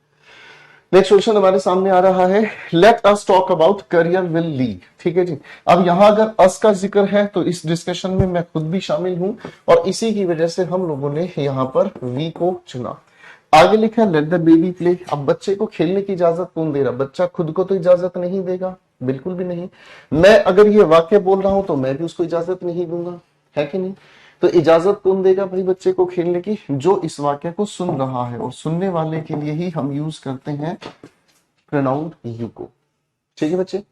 नेक्स्ट क्वेश्चन हमारे सामने आ रहा है, let us talk about career will lead, ठीक है जी। अब यहां अगर अस का जिक्र है तो इस डिस्कशन में मैं खुद भी शामिल हूं, और इसी की वजह से हम लोगों ने यहां पर वी को चुना। आगे लिखा लेट द बेबी प्ले। अब बच्चे को खेलने की इजाजत कौन दे रहा? बच्चा खुद को तो इजाजत नहीं देगा, बिल्कुल भी नहीं। मैं अगर ये वाक्य बोल रहा हूं तो मैं भी उसको इजाजत नहीं दूंगा, है कि नहीं। तो इजाजत कौन देगा भाई बच्चे को खेलने की? जो इस वाक्य को सुन रहा है, और सुनने वाले के लिए ही हम यूज करते हैं प्रोनाउन यू को, ठीक है बच्चे।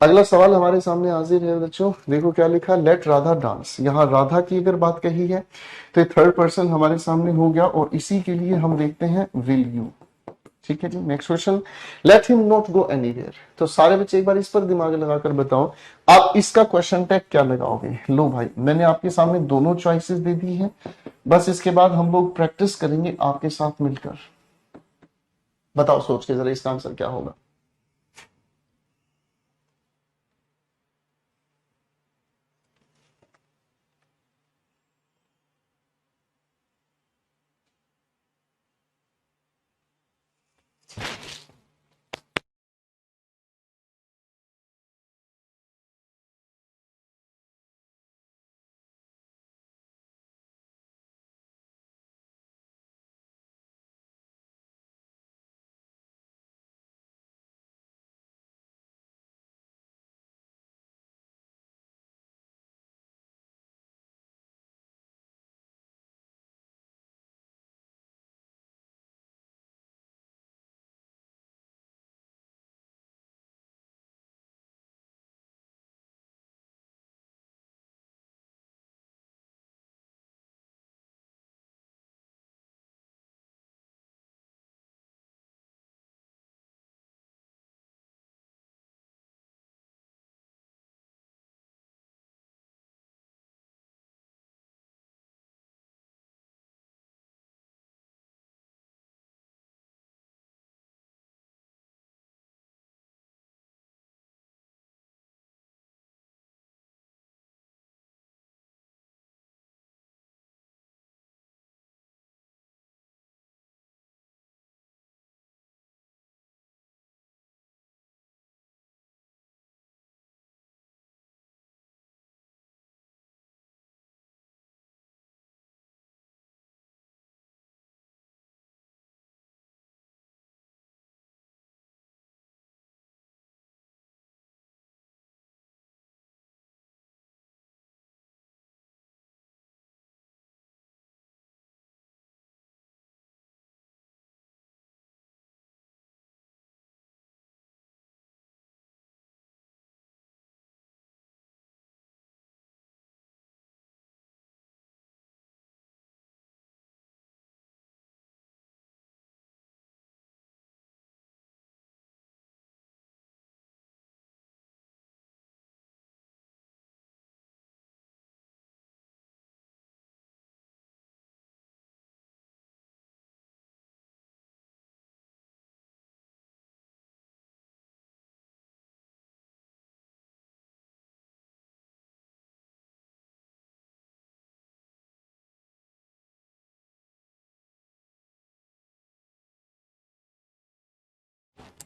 अगला सवाल हमारे सामने हाजिर है बच्चों, देखो क्या लिखा, लेट राधा डांस। यहाँ राधा की अगर बात कही है तो थर्ड पर्सन हमारे सामने हो गया और इसी के लिए हम देखते हैं विल यू। ठीक है जी, next question, let him not go anywhere. तो सारे बच्चे एक बार इस पर दिमाग लगाकर बताओ आप इसका क्वेश्चन टैग क्या लगाओगे। लो भाई, मैंने आपके सामने दोनों चॉइसेस दे दी है, बस इसके बाद हम लोग प्रैक्टिस करेंगे आपके साथ मिलकर। बताओ सोच के जरा इसका आंसर क्या होगा।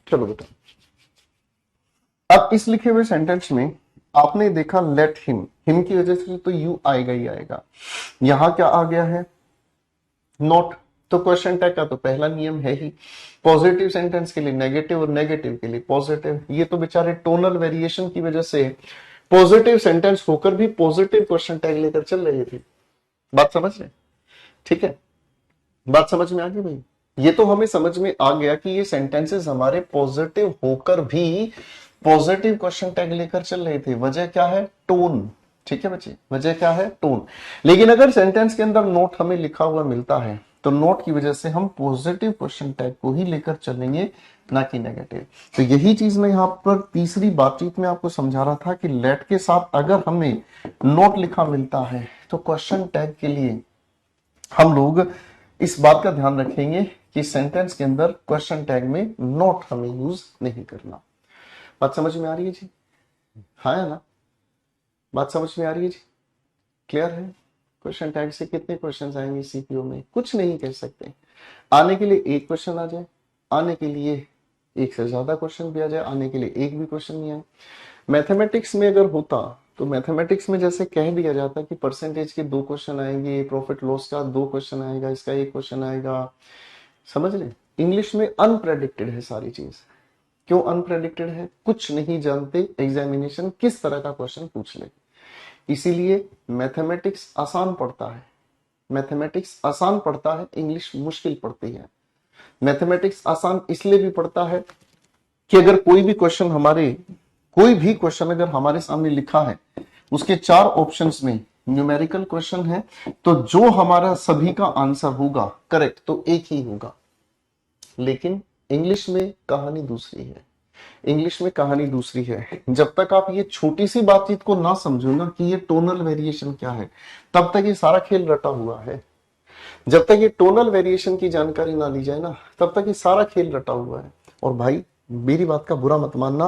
चलो बेटा, अब इस लिखे हुए सेंटेंस में आपने देखा लेट हिम की वजह से तो यू आएगा ही आएगा। यहां क्या आ गया है, नॉट। तो क्वेश्चन टैग का तो पहला नियम है ही, पॉजिटिव सेंटेंस के लिए नेगेटिव और नेगेटिव के लिए पॉजिटिव। ये तो बेचारे टोनल वेरिएशन की वजह से पॉजिटिव सेंटेंस होकर भी पॉजिटिव क्वेश्चन टैग लेकर चल रहे थे। बात समझ रहे, ठीक है, बात समझ में आ गई भाई। ये तो हमें समझ में आ गया कि ये सेंटेंसेस हमारे पॉजिटिव होकर भी पॉजिटिव क्वेश्चन टैग लेकर चल रहे थे। वजह क्या है, टोन। ठीक है बच्चे, वजह क्या है, टोन। लेकिन अगर सेंटेंस के अंदर नोट हमें लिखा हुआ मिलता है तो नोट की वजह से हम पॉजिटिव क्वेश्चन टैग को ही लेकर चलेंगे, ना कि नेगेटिव। तो यही चीज मैं यहां पर तीसरी बातचीत में आपको समझा रहा था कि लेट के साथ अगर हमें नोट लिखा मिलता है तो क्वेश्चन टैग के लिए हम लोग इस बात का ध्यान रखेंगे कि सेंटेंस के अंदर क्वेश्चन टैग में नॉट हमें यूज नहीं करना। बात समझ में आ रही है जी, हाँ है ना, बात समझ में आ रही है जी, क्लियर है। क्वेश्चन टैग से कितने क्वेश्चन आएंगे सीपीओ में, कुछ नहीं कह सकते। आने के लिए एक क्वेश्चन आ जाए, आने के लिए एक से ज्यादा क्वेश्चन भी आ जाए, आने के लिए एक भी क्वेश्चन नहीं आए। मैथमेटिक्स में अगर होता तो मैथमेटिक्स में जैसे कह दिया जाता कि परसेंटेज के 2 क्वेश्चन आएंगे, प्रॉफिट लॉस का 2 क्वेश्चन आएगा, इसका 1 क्वेश्चन आएगा, समझ रहे। इंग्लिश में अनप्रेडिक्टेड है सारी चीज। क्यों अनप्रेडिक्टेड है, कुछ नहीं जानते एग्जामिनेशन किस तरह का क्वेश्चन पूछ ले, इसीलिए मैथमेटिक्स आसान पड़ता है। मैथमेटिक्स आसान पड़ता है, इंग्लिश मुश्किल पड़ती है। मैथमेटिक्स आसान इसलिए भी पड़ता है कि अगर कोई भी क्वेश्चन हमारे कोई भी क्वेश्चन अगर हमारे सामने लिखा है, उसके 4 ऑप्शंस में न्यूमेरिकल क्वेश्चन है, तो जो हमारा सभी का आंसर होगा करेक्ट तो एक ही होगा। लेकिन इंग्लिश में कहानी दूसरी है। इंग्लिश में कहानी दूसरी है। जब तक आप ये छोटी सी बातचीत को ना समझो ना कि ये टोनल वेरिएशन क्या है, तब तक ये सारा खेल रटा हुआ है। जब तक ये टोनल वेरिएशन की जानकारी ना ली जाए ना, तब तक ये सारा खेल रटा हुआ है। और भाई मेरी बात का बुरा मत मानना,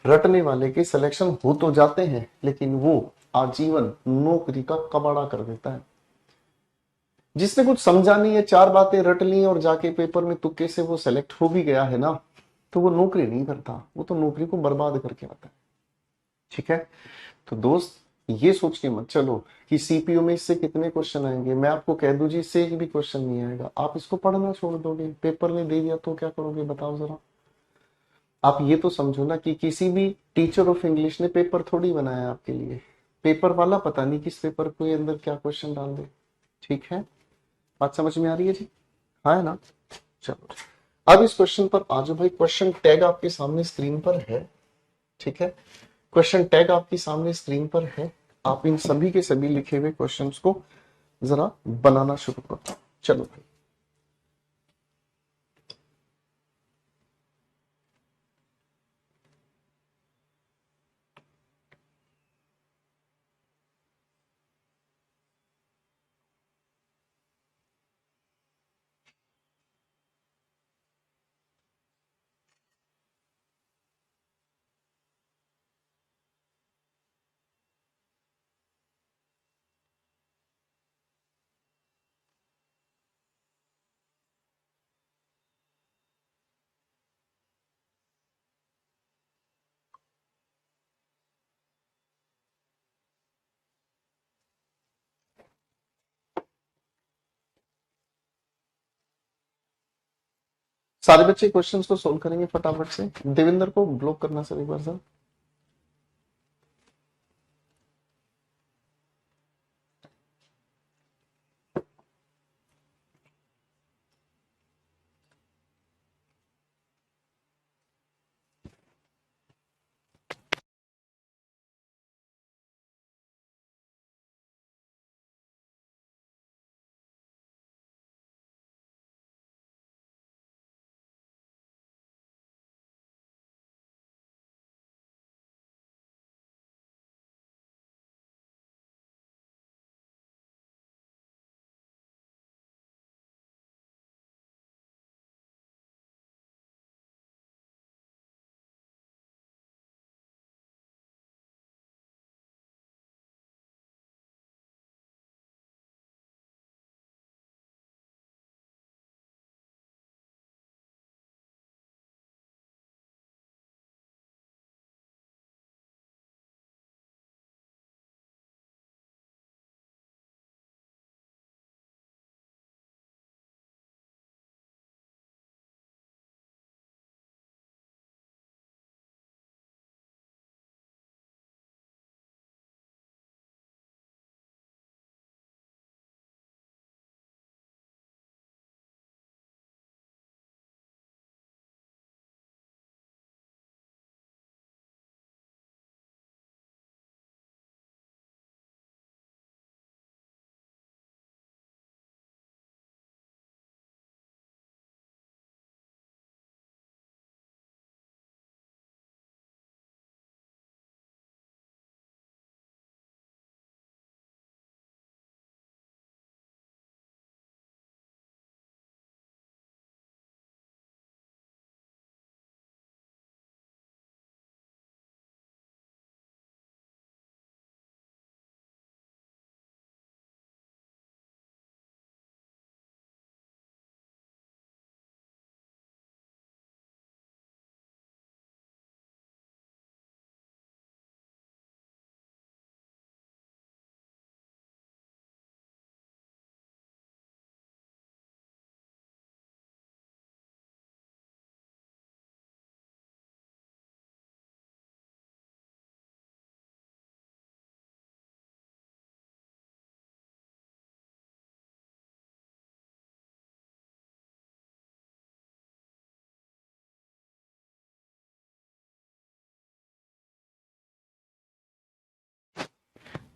रटने वाले के सिलेक्शन हो तो जाते हैं, लेकिन वो आजीवन नौकरी का कबाड़ा कर देता है। जिसने कुछ समझा नहीं है, 4 बातें रट ली और जाके पेपर में तुक्के से वो सेलेक्ट हो भी गया है ना, तो वो नौकरी नहीं करता, वो तो नौकरी को बर्बाद करके आता है। ठीक है, तो दोस्त ये सोच के मत चलो कि सीपीयू में इससे कितने क्वेश्चन आएंगे। मैं आपको कह दूं जी, इससे एक भी क्वेश्चन नहीं आएगा। आप इसको पढ़ना छोड़ दोगे, पेपर में दे दिया तो क्या करोगे बताओ जरा। आप ये तो समझो ना कि किसी भी टीचर ऑफ इंग्लिश ने पेपर थोड़ी बनाया आपके लिए। पेपर वाला पता नहीं किस पेपर के अंदर क्या क्वेश्चन डाल दे। ठीक है, बात समझ में आ रही है जी? हाँ है ना? चलो, अब इस क्वेश्चन पर आ जाओ भाई। क्वेश्चन टैग आपके सामने स्क्रीन पर है। ठीक है, क्वेश्चन टैग आपकी सामने स्क्रीन पर है। आप इन सभी के सभी लिखे हुए क्वेश्चंस को जरा बनाना शुरू करो। चलो भाई, सारे बच्चे क्वेश्चंस को सोल्व करेंगे फटाफट से। देवेंद्र को ब्लॉक करना सर एक बार सर।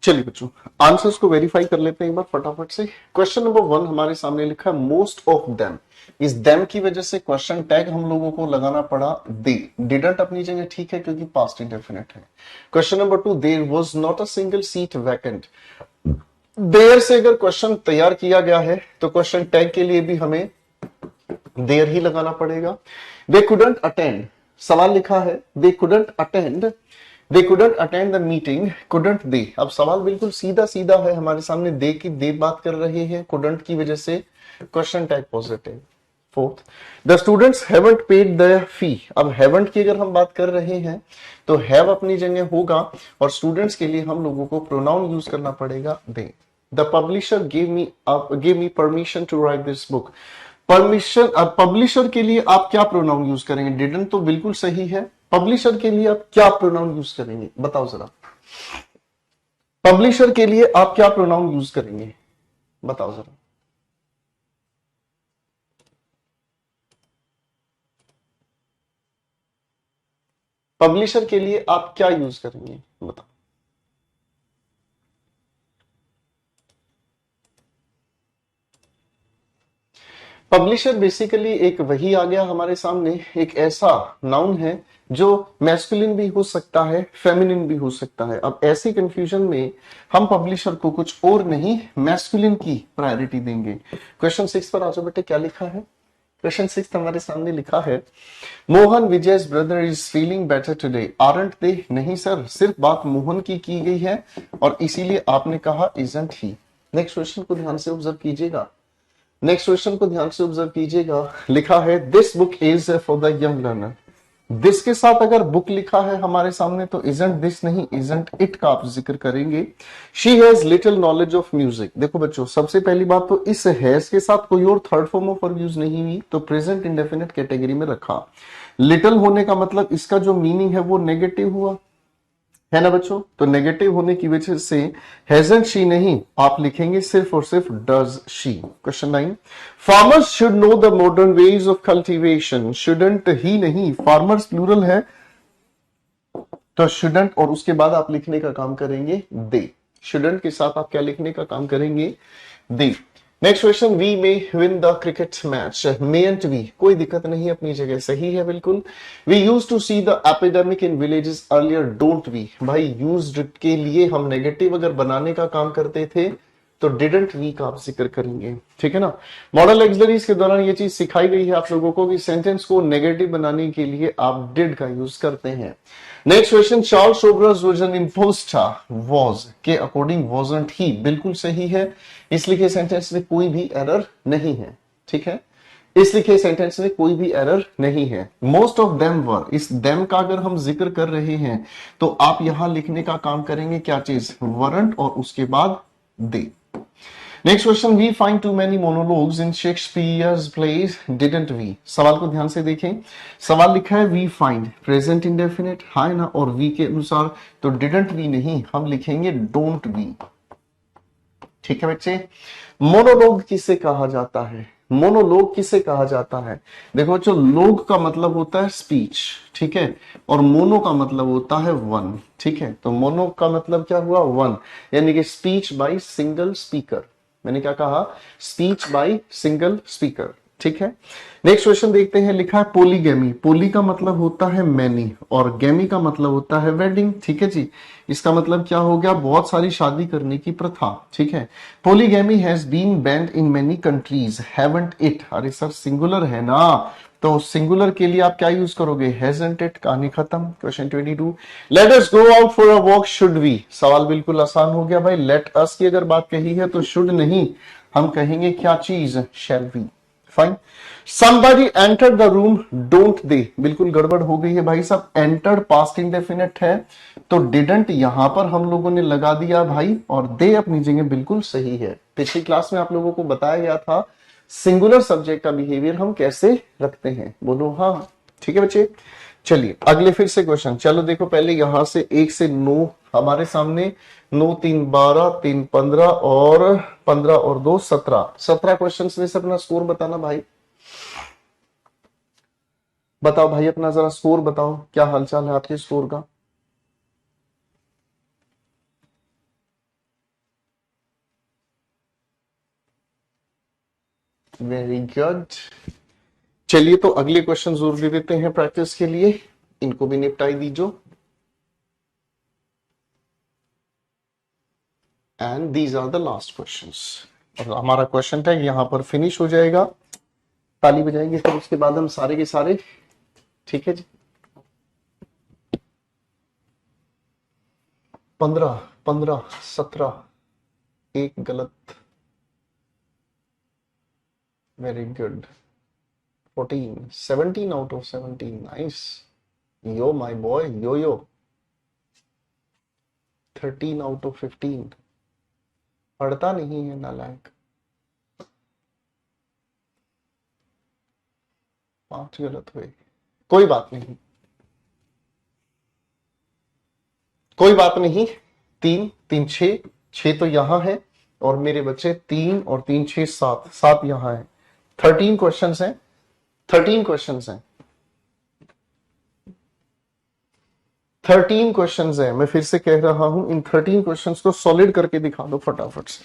चलिए बच्चों, आंसर्स को वेरीफाई कर लेते हैं एक बार फटाफट से। क्वेश्चन नंबर 1 हमारे सामने लिखा है मोस्ट ऑफ देम। इस देम की वजह से क्वेश्चन टैग हम लोगों को लगाना पड़ा दे। डिडंट अपनी जगह ठीक है क्योंकि पास्ट इंडेफिनिट है। Question number 2, there was not a single seat vacant. There से अगर क्वेश्चन तैयार किया गया है तो क्वेश्चन टैग के लिए भी हमें देयर ही लगाना पड़ेगा। दे कुडंट अटेंड, सवाल लिखा है they couldn't attend, they couldn't attend the meeting, couldn't they. अब सवाल बिल्कुल सीधा सीधा है हमारे सामने, दे की दे बात कर रहे हैं, कुडंट की वजह से question tag positive. Fourth, the students haven't paid the fee. अब हैवंट की अगर हम बात कर रहे हैं तो हैव अपनी जगह होगा और स्टूडेंट्स के लिए हम लोगों को प्रोनाउन यूज करना पड़ेगा they. The publisher give me permission to write this book. Permission, अब पब्लिशर के लिए आप क्या प्रोनाउन यूज करेंगे? डिडंट तो बिल्कुल सही है। पब्लिशर के लिए आप क्या प्रोनाउन यूज करेंगे बताओ जरा। पब्लिशर के लिए आप क्या प्रोनाउन यूज करेंगे बताओ जरा। पब्लिशर के लिए आप क्या यूज करेंगे बताओ। पब्लिशर बेसिकली एक वही आ गया हमारे सामने, एक ऐसा नाउन है जो मैस्कुलिन भी हो सकता है, फेमिनिन भी हो सकता है। अब ऐसी कंफ्यूजन में हम पब्लिशर को कुछ और नहीं मैस्कुलिन की प्रायोरिटी देंगे। क्वेश्चन 6 पर आ जाओ बेटे, क्या लिखा है? क्वेश्चन 6 हमारे सामने लिखा है Mohan Vijay's brother is feeling better today, aren't they? नहीं सर, सिर्फ बात मोहन की गई है और इसीलिए आपने कहा इजंट ही। नेक्स्ट क्वेश्चन को ध्यान से ऑब्जर्व कीजिएगा, नेक्स्ट क्वेश्चन को ध्यान से ऑब्जर्व कीजिएगा। लिखा है this book is for the young learner. This के साथ अगर बुक लिखा है हमारे सामने तो इजंट दिस नहीं, इजंट इट का आप जिक्र करेंगे। She has little knowledge of music. देखो बच्चों, सबसे पहली बात तो इस हैज के साथ कोई और third form of verb use नहीं हुई, तो प्रेजेंट इंडेफिनिट कैटेगरी में रखा। लिटिल होने का मतलब इसका जो मीनिंग है वो नेगेटिव हुआ, है ना बच्चों? तो नेगेटिव होने की वजह से हैजंट शी नहीं, आप लिखेंगे सिर्फ और सिर्फ does she. Question 9, farmers should know the modern ways of cultivation. Shouldn't he नहीं, फार्मर्स प्लूरल है तो शुडंट और उसके बाद आप लिखने का काम करेंगे दे। शुडंट के साथ आप क्या लिखने का काम करेंगे? They. Next question, we may win the cricket match. Mayn't we, कोई दिक्कत नहीं, अपनी जगह सही है बिल्कुल। We use to see the epidemic in villages earlier, don't we. भाई यूज्ड के लिए हम नेगेटिव अगर बनाने का काम करते थे तो डिडंट वी का आप जिक्र करेंगे, ठीक है ना। मॉडल एक्सलरीज के दौरान ये चीज सिखाई गई है आप लोगों को कि सेंटेंस को नेगेटिव बनाने के लिए आप डिड का यूज करते हैं। Next question, Charles Sobers was an impostor, was के अकॉर्डिंग वाजंट ही, बिल्कुल सही है। इस लिखे सेंटेंस में कोई भी एरर नहीं है, ठीक है। इस लिखे सेंटेंस में कोई भी एरर नहीं है। मोस्ट ऑफ देम वर, इस देम का अगर हम जिक्र कर रहे हैं तो आप यहां लिखने का काम करेंगे क्या चीज? वरंट और उसके बाद they. Next question, we find too many monologues in Shakespeare's plays, didn't we? सवाल को ध्यान से देखें, सवाल लिखा है वी फाइंड, प्रेजेंट इंडेफिनिट है ना, और वी के अनुसार तो डिडंट वी नहीं, हम लिखेंगे डोंट वी, ठीक है बच्चे। मोनोलॉग किसे कहा जाता है? मोनोलॉग किसे कहा जाता है? देखो बच्चों, लोग का मतलब होता है स्पीच, ठीक है, और मोनो का मतलब होता है वन, ठीक है। तो मोनो का मतलब क्या हुआ? वन, यानी कि स्पीच बाय सिंगल स्पीकर। मैंने क्या कहा? स्पीच बाय सिंगल स्पीकर, ठीक है। नेक्स्ट क्वेश्चन देखते हैं, लिखा है पोलीगैमी। पोली का मतलब होता है मैनी और गैमी का मतलब होता है वेडिंग, ठीक है जी। इसका मतलब क्या हो गया? बहुत सारी शादी करने की प्रथा, ठीक है। Polygamy has been banned in many countries, haven't it? अरे सर सिंगुलर है ना, तो सिंगुलर के लिए आप क्या यूज करोगे? Hasn't it. कहानी खत्म। Question 22, let us go out for a walk, should we? सवाल बिल्कुल आसान हो गया भाई। लेट अस की अगर बात कही है तो शुड नहीं, हम कहेंगे क्या चीज? Shall we. Fine. somebody entered the room, don't they? बिल्कुल गड़बड़ हो गई है भाई साहब, एंटर्ड पास्ट इंडेफिनिट है तो डिडंट यहां पर हम लोगों ने लगा दिया भाई, और दे अपनी जगह बिल्कुल सही है। पिछली क्लास में आप लोगों को बताया गया था सिंगुलर सब्जेक्ट का बिहेवियर हम कैसे रखते हैं, बोलो हाँ, ठीक है बच्चे। चलिए अगले फिर से क्वेश्चन, चलो देखो पहले यहां से 1 से 9 हमारे सामने, 9 3 12, 3 15 और 15 और 2 17, 17 क्वेश्चन में से अपना स्कोर बताना भाई। बताओ भाई अपना जरा स्कोर बताओ, क्या हालचाल है आपके स्कोर का? Very good. चलिए तो अगले क्वेश्चन जोर दे देते हैं प्रैक्टिस के लिए, इनको भी निपटाई दीजिए। And these are the last questions, और हमारा क्वेश्चन टैग यहां पर फिनिश हो जाएगा। ताली बजाएंगे फिर उसके बाद हम सारे के सारे। ठीक है जी। 15, 15, 17, एक गलत। Very good. 14, 17 out of 17, nice. Yo my boy, yo yo. 13 out of 15, पढ़ता नहीं है नालायक। 5 गलत हुए, कोई बात नहीं, कोई बात नहीं। 3, 3, 6, 6 तो यहां है, और मेरे बच्चे 3 और 3, 6, 7, 7 यहां है। 13 क्वेश्चंस हैं, 13 क्वेश्चंस हैं, 13 क्वेश्चंस हैं। मैं फिर से कह रहा हूं, इन 13 क्वेश्चंस को सॉलिड करके दिखा दो फटाफट से।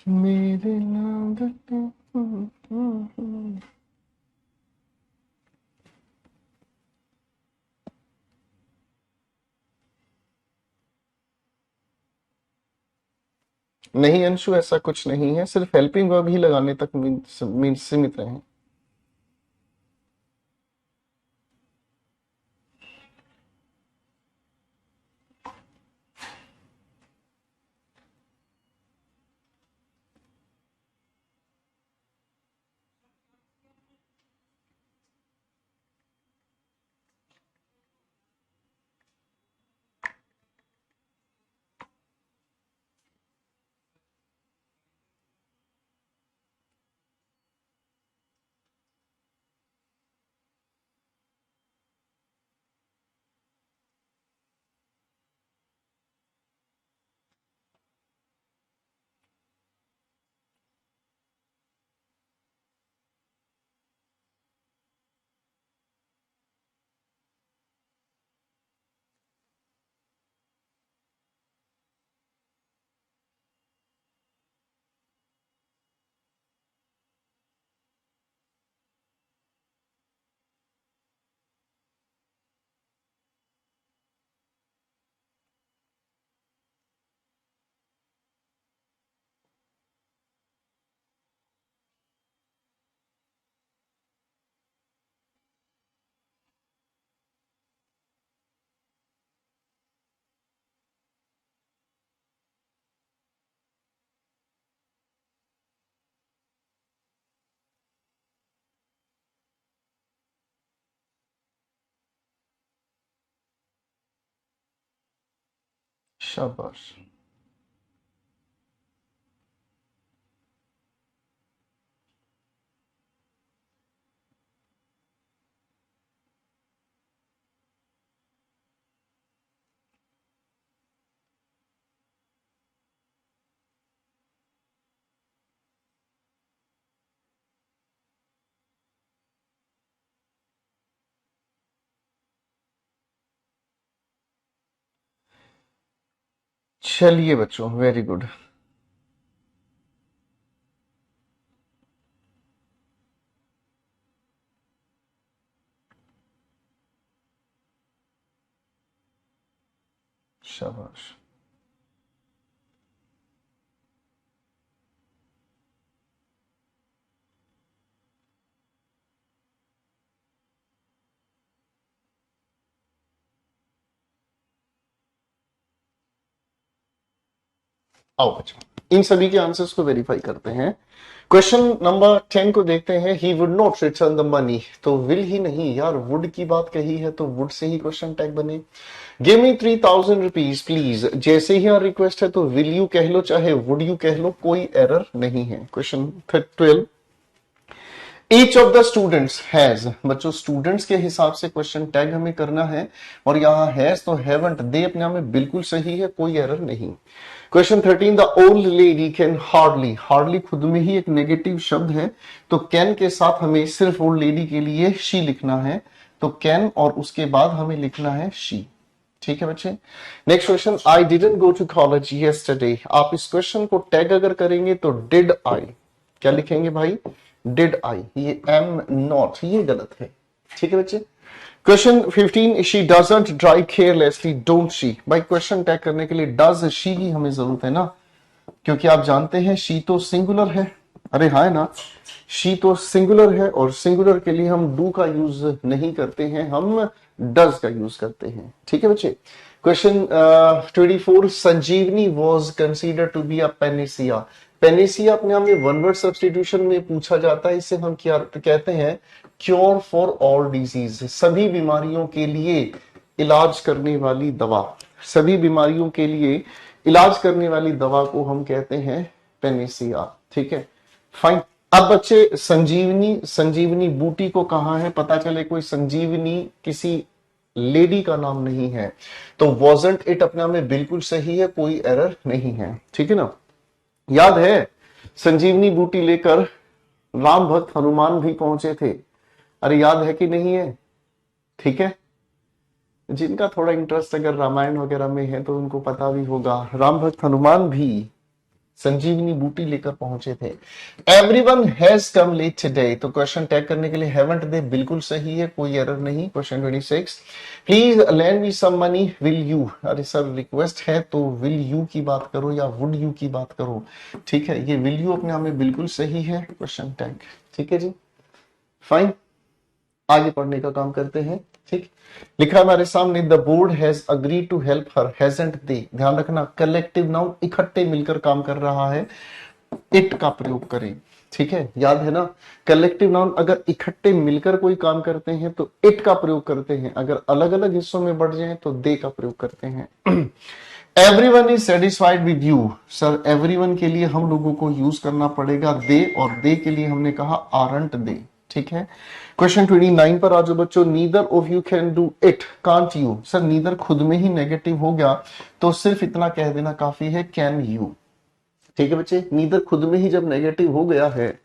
मेरे नाम नहीं अंशु, ऐसा कुछ नहीं है, सिर्फ हेल्पिंग वर्ब ही लगाने तक सीमित रहे। शाबाश। चलिए बच्चों, वेरी गुड। शाबाश। आओ बच्चों, इन सभी के आंसर्स को वेरीफाई करते हैं। क्वेश्चन नंबर 10 को देखते हैं। He would not return the money, तो विल ही नहीं यार, वुड की बात कही है तो would say he question tag बने। गिव मी 3000 रुपीज प्लीज, जैसे ही रिक्वेस्ट है तो विल यू कह लो चाहे वुड यू कह लो, कोई एरर नहीं है। Question 12, each of the students has, बच्चों स्टूडेंट्स के हिसाब से क्वेश्चन टैग हमें करना है, और यहां हैज तो हैवंट, दे अपने आप में बिल्कुल सही है, कोई एरर नहीं। Question 13, the old lady can hardly, hardly खुद में ही एक नेगेटिव शब्द है, तो कैन के साथ हमें सिर्फ ओल्ड लेडी के लिए शी लिखना है, तो कैन और उसके बाद हमें लिखना है शी। ठीक है बच्चे। Next question, I didn't go to college yesterday. आप इस क्वेश्चन को टैग अगर करेंगे तो डिड आई, क्या लिखेंगे भाई, डिड आई, ये एम नॉट, ये गलत है। ठीक है बच्चे। Question 15, she doesn't drive carelessly don't she. भाई क्वेश्चन टैग करने के लिए डज शी की हमें जरूरत है ना, क्योंकि आप जानते हैं शी तो सिंगुलर है। अरे हाँ ना, शी तो सिंगुलर है और सिंगुलर के लिए हम डू का यूज नहीं करते हैं, हम डज का यूज करते हैं। ठीक है बच्चे। Question 24, Sanjeevani was consider to be a panacea. Panacea अपने आप में वन वर्ड सब्सटीट्यूशन में पूछा जाता है, इसे हम क्या कहते हैं, क्योर फॉर ऑल डिजीज, सभी बीमारियों के लिए इलाज करने वाली दवा। सभी बीमारियों के लिए इलाज करने वाली दवा को हम कहते हैं पेनिसिया। ठीक है, फाइन। अब बच्चे संजीवनी, संजीवनी बूटी को कहा है, पता चले कोई संजीवनी किसी लेडी का नाम नहीं है, तो वॉजंट इट अपना में बिल्कुल सही है, कोई एरर नहीं है। ठीक है ना। याद है संजीवनी बूटी लेकर राम भक्त हनुमान भी पहुंचे थे। अरे याद है कि नहीं है। ठीक है, जिनका थोड़ा इंटरेस्ट अगर रामायण वगैरह में है तो उनको पता भी होगा, राम भक्त हनुमान भी संजीवनी बूटी लेकर पहुंचे थे। Everyone has come late today, तो क्वेश्चन टैग करने के लिए हैवंट दे बिल्कुल सही है, कोई एरर नहीं। Question 26, please lend me some money will you. अरे सर रिक्वेस्ट है तो विल यू की बात करो या वुड यू की बात करो। ठीक है, ये विल यू अपने आप में बिल्कुल सही है, क्वेश्चन टैग। ठीक है जी, फाइन। आगे पढ़ने का काम करते हैं। ठीक, लिखा हमारे सामने, the board has agreed to help her, hasn't they. ध्यान रखना कलेक्टिव नाउन, इकट्ठे मिलकर काम कर रहा है, इट का प्रयोग करें। ठीक है, याद है ना, कलेक्टिव नाउन अगर इकट्ठे मिलकर कोई काम करते हैं तो इट का प्रयोग करते हैं, अगर अलग अलग हिस्सों में बढ़ जाए तो दे का प्रयोग करते हैं। Everyone is satisfied with you. Sir everyone के लिए हम लोगों को यूज करना पड़ेगा दे, और दे के लिए हमने कहा आरंट दे। ठीक है। क्वेश्चन 29 पर आज बच्चों, neither of you can do it can't you. Sir neither खुद में ही नेगेटिव हो गया तो सिर्फ इतना कह देना काफी है, कैन यू। ठीक है बच्चे, नीदर खुद में ही जब नेगेटिव हो गया है।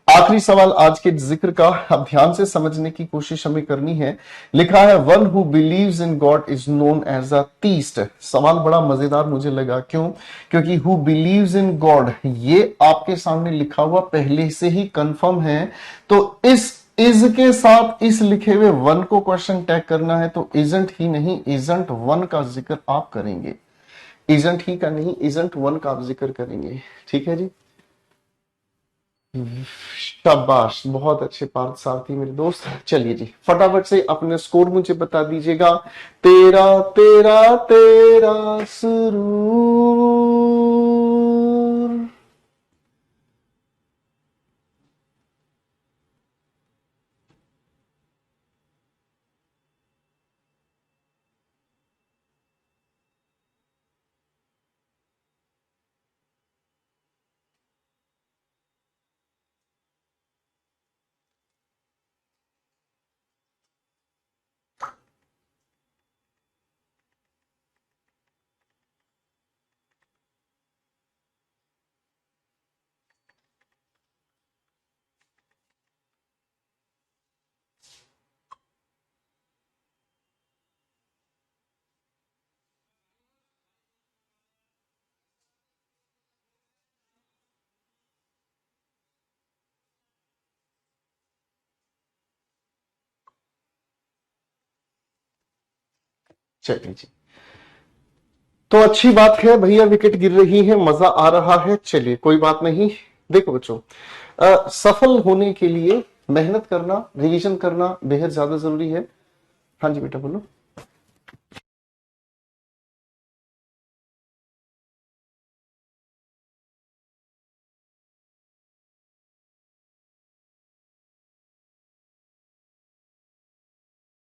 आखिरी सवाल आज के जिक्र का, अब ध्यान से समझने की कोशिश हमें करनी है। लिखा है, one who believes in God is known as a theist. सवाल बड़ा मजेदार मुझे लगा, क्यों, क्योंकि हु बिलीव्स इन गॉड ये आपके सामने लिखा हुआ पहले से ही कंफर्म है, तो इस इज के साथ इस लिखे हुए वन को क्वेश्चन टैग करना है, तो इजंट ही नहीं इजंट वन का जिक्र आप करेंगे, इजंट ही का नहीं इजंट वन का आप जिक्र करेंगे। ठीक है जी, शाबाश, बहुत अच्छे पार्थसारथी मेरे दोस्त। चलिए जी फटाफट से अपने स्कोर मुझे बता दीजिएगा। तेरा तेरा तेरा सुरूर। चलिए जी, तो अच्छी बात है भैया, विकेट गिर रही है, मजा आ रहा है। चलिए कोई बात नहीं। देखो बच्चों, सफल होने के लिए मेहनत करना, रिवीजन करना बेहद ज्यादा जरूरी है। हाँ जी बेटा बोलो।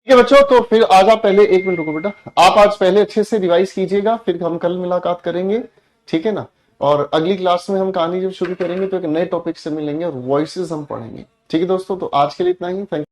ठीक है बच्चों, तो फिर आज आप पहले, एक मिनट रुको बेटा, आप आज पहले अच्छे से रिवाइज कीजिएगा, फिर हम कल मुलाकात करेंगे। ठीक है ना। और अगली क्लास में हम कहानी जब शुरू करेंगे तो एक नए टॉपिक से मिलेंगे और वॉइसेस हम पढ़ेंगे। ठीक है दोस्तों, तो आज के लिए इतना ही। थैंक